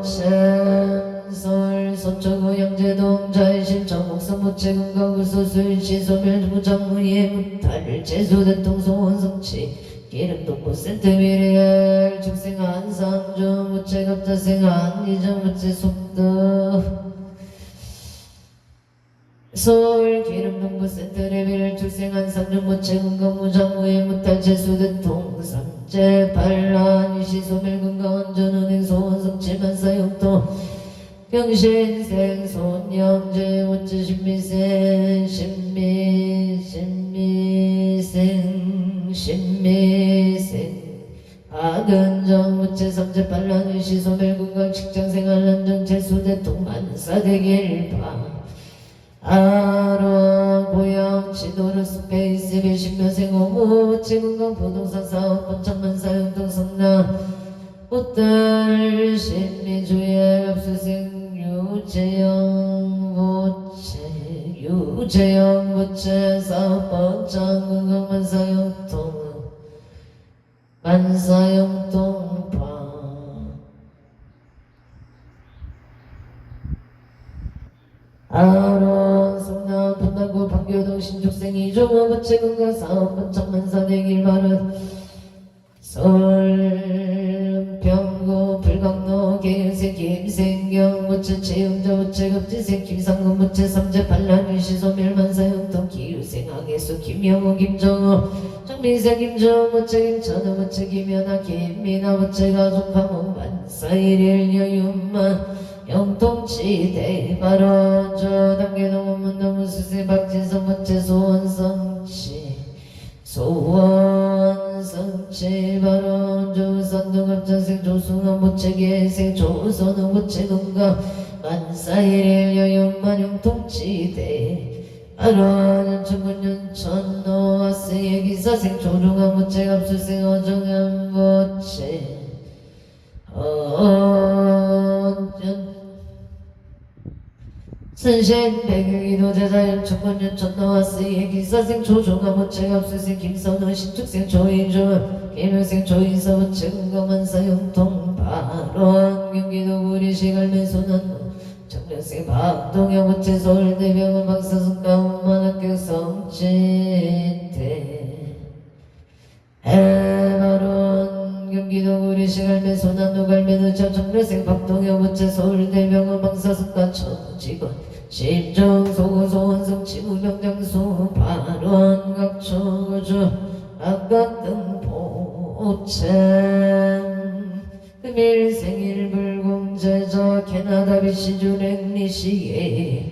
오첸설 서초구 영재동 자의실 정목선 모체 건강 구소수일시 소멸무장무예 무탈 제수대통 소원성치 기름동부 센트미리엘 축생 안상주 모체 갑자생 안이정 모체 속도 서울 기름동부 센트레비를 출생 안상주 모체 건강 무장무예 무탈 제수대통 삼재 반란이시 소멸건강 안전은행 소원성치 만사용도 경신생 손영재 모체 신미생 신미생 아근정 모체 삼재 반란이시 소멸건강 직장생활 안전 제수대통 만사대길파 아론 고향 지도르 스페이스 배신묘생 오무 모체 건강 부동산 사업 본청만 사용동 성남 꽃들 신미주의 압수생 유재영 모체 사업 본청 건강 만사용동파 아론 성남 분당구 방교동 신축생 이종호 모체 건강 사업 본청 만사되길 바른 서울 평구 불가 박노 개은생 김생경 무채 채용자 무채 급지생 김상근 무채 삼재 반란일시 소멸만사형통 기유생 항해수 김영호 김정호 정민생 김정호 무채 김천호 무채 김연아 김민아 무채 가족하모 만사일일 여윤만 영통치대 발언저 당계동문문동문 수세 박진성 무채 소원성치 소원성치 발언조 산동갑자생 조승환 무채계생 조선우 무채금가 만사일일 여윤만 영통치대 발언 중군년 천노아스의 기사생 조중한 무채 갑수생 어정한 무채 선신 백유기도 제자연 천군년 천노아스의 기사생 조종한 무채 갑수생 김선우 신축생 조인준 김효생 조인서 무채 금강만사 영통 발언 경기도 구리시갈매 소난 정력생 박동영 무채 서울대병원 박사순 가운만학교 성진대 해발언 경기도 구리시갈매 소난노갈매 의자 정력생 박동영 무채 서울대병원 박사순과 천직원 심정 소고소원성 치무병장수 발언 각초고주 악각등 보채 금일 생일 불공제자 캐나다 비시주랭리시에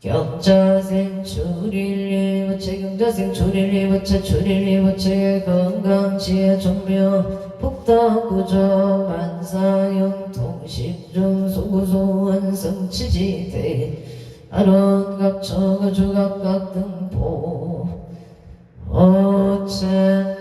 경자생 출일리 무채 경자생 출일리 무채 출일리 무채 건강지혜 종묘 복덕구조 만사영통식중 소구소원성치지대 아론각처가 주각각등보 어첸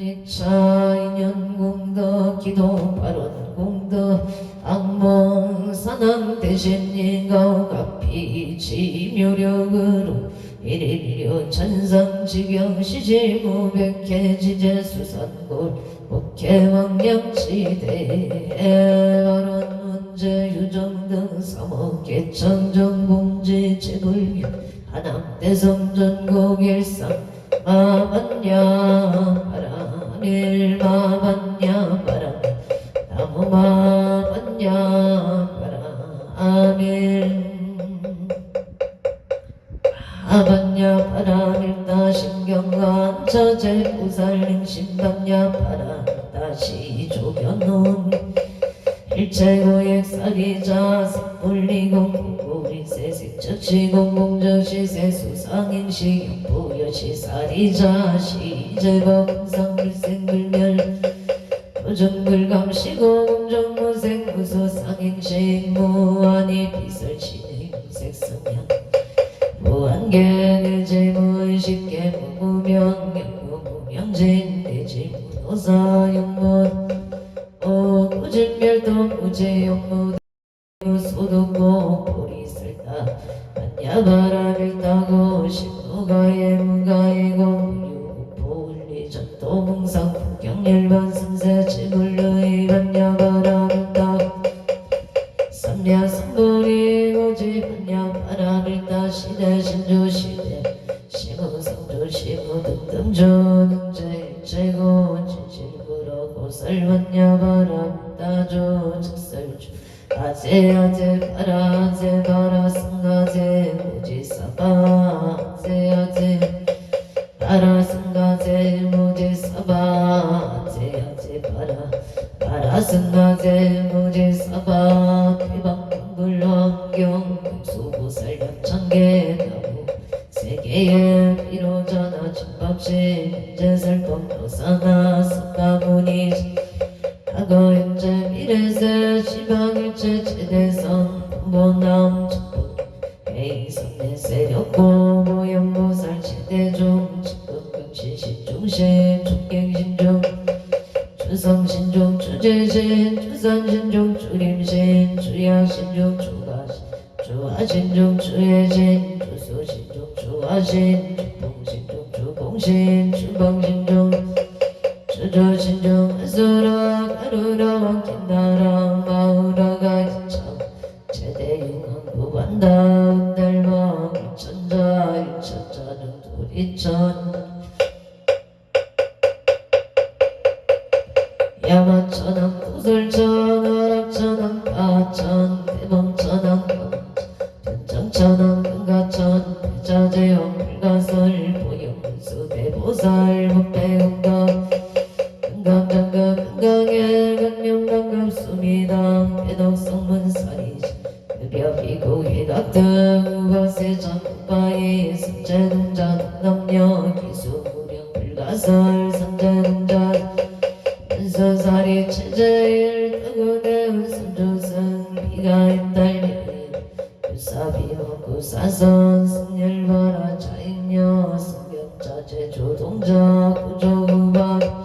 이차 인연공덕 기도발언공덕 악몽 산왕 대신 인가오가피 지묘력으로 일일료 천상지경 시지무백해지제 수산골 목해왕량지대 발언 문제 유정등 삼억개천정공지 제불교 하남대성전국 일상 마반야 바라닐 마반야 바라 나무 마반야 바라닐 마반야 바라닐다 신경관 저제 우살림 신방야 바라 다시 조견놓은 일체고액살이자 습불리공 구리세색 적시공공적시세 수상행시 부여시살이자 시제법상불생불멸 도정불감시고 공정무생무소 상행시 무한히 비설진행색성향 무한계내제 무의식계 무무명경 무무명진 내지 무노사영문 오구진멸도 무제용무 소독고 보리설다 만야바라를 따고 신무가에 무가이고 유보울리 전도봉상 부경일반 선세 지불루이 만야바라를 따고 삼야삼보리 고지 만야바라를 따 시대 신조시대 시무성조 시무등등조 능제일체고 지질구로 고설만야바람 따조 즉설주 아제아제 바라제 바라 승가제 무지사바 아제아제 바라 승가제 무지사바 아제아제 바라 바라 승가제 무지사바 피방불환경 금수보살력 천개나무 세계의 비로전하 진밥시 제설법 노사나 승가무니 과거 현재 미래세 시방일체 최대선 본남 척본 해이선내 세력고 모연보살 최대종 직급금신신 중신 축갱신종 주성신종 주제신 주산신종 주림신 주약신종 주가신 주하신종 주예신 주수신종 주하신 주봉신종 주봉신 주방신종 주조신종 아수라 가루라 왕킨나라 마우라가 이참 최대융왕 구반다 은달망 일천자 일천자는 도리천 야마천왕 구설천 적바이 선제동자 남녀 기수무령 불가설 선제동자 한서살이 체제일 뜨거운 선조선 비가 잇달리니 불사비어 구사선 승열바라 자인여 성격자 제조동자 구조우박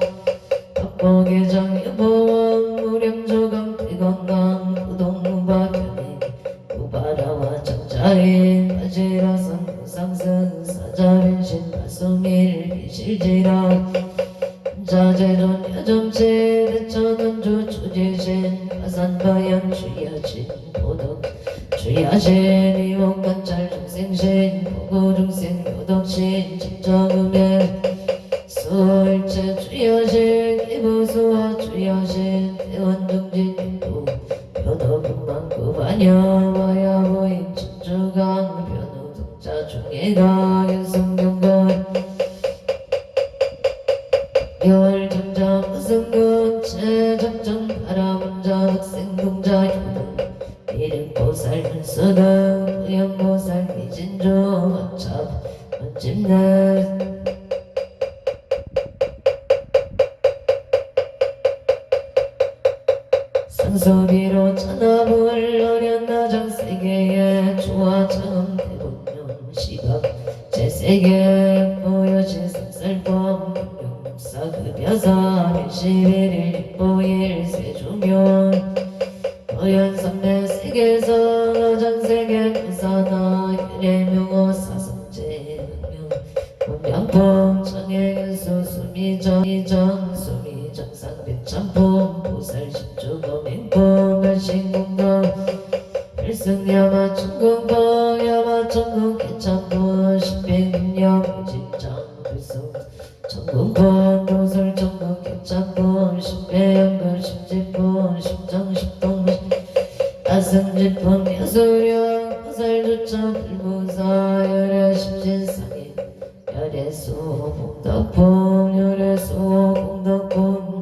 박보계장 여보왕 무량조강 대건강 부동무박 견인 우바라와 정자인 바지라선 무상선 사자변신 바수밀 비실지라 자제존 여정체 대천원주 추제신 가산바연 주야진 도덕 주야신 이목관찰 중생신 보고중생 도덕신 집정음에 수월체 주야신 이부수와 주야신 대원중진 인도 변호분만구 반여와야보인 천주강 변호동자 중예가 윤성경건 열정자 무승군 최정정 바라문자 흑생동자 효등 미륵보살 문수등 부연보살 미진조 원첩 원집넷 상소비로 천하불 어련나정 세계에 조화정 대본명 시각 제세계 보여진 성살법 사급여사 일시일일 보일 세조면 어연삼매 세계서 전세계 구사나 유례명어 사성제 문명품 청해연수 수미정 수미정상 백참품 보살신주거맹품 별신공덕 별승야마 천궁법 야마 천궁 개참품 신백문야 무진장 별승 천궁법 도설천궁 개참품 신배연금 심지품 심정십동 아승지품 여수령 보살조천 불무사 열애십진상인 열애수 공덕품 열애수 공덕품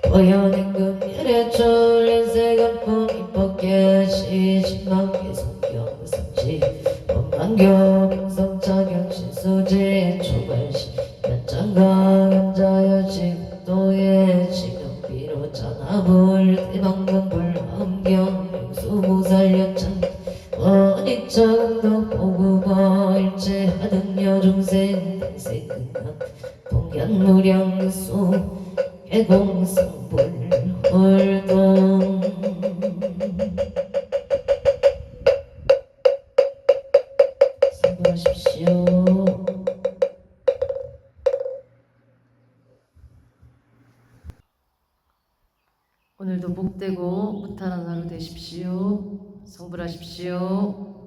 보현임금 열애출 연세금품 입법계 시신망계 성경 성지 법망교 공성자경 신수지 초발시 연장강 연자여지 국도의 지명비로 전하불 대방금불 함경 명수보살 연천 원익정도 보구버 일체하등 여중생 대세근한 동견무량수 개공성불 홀동 성불하십시오. 오늘도 복되고 무탈한 하루 되십시오. 성불하십시오.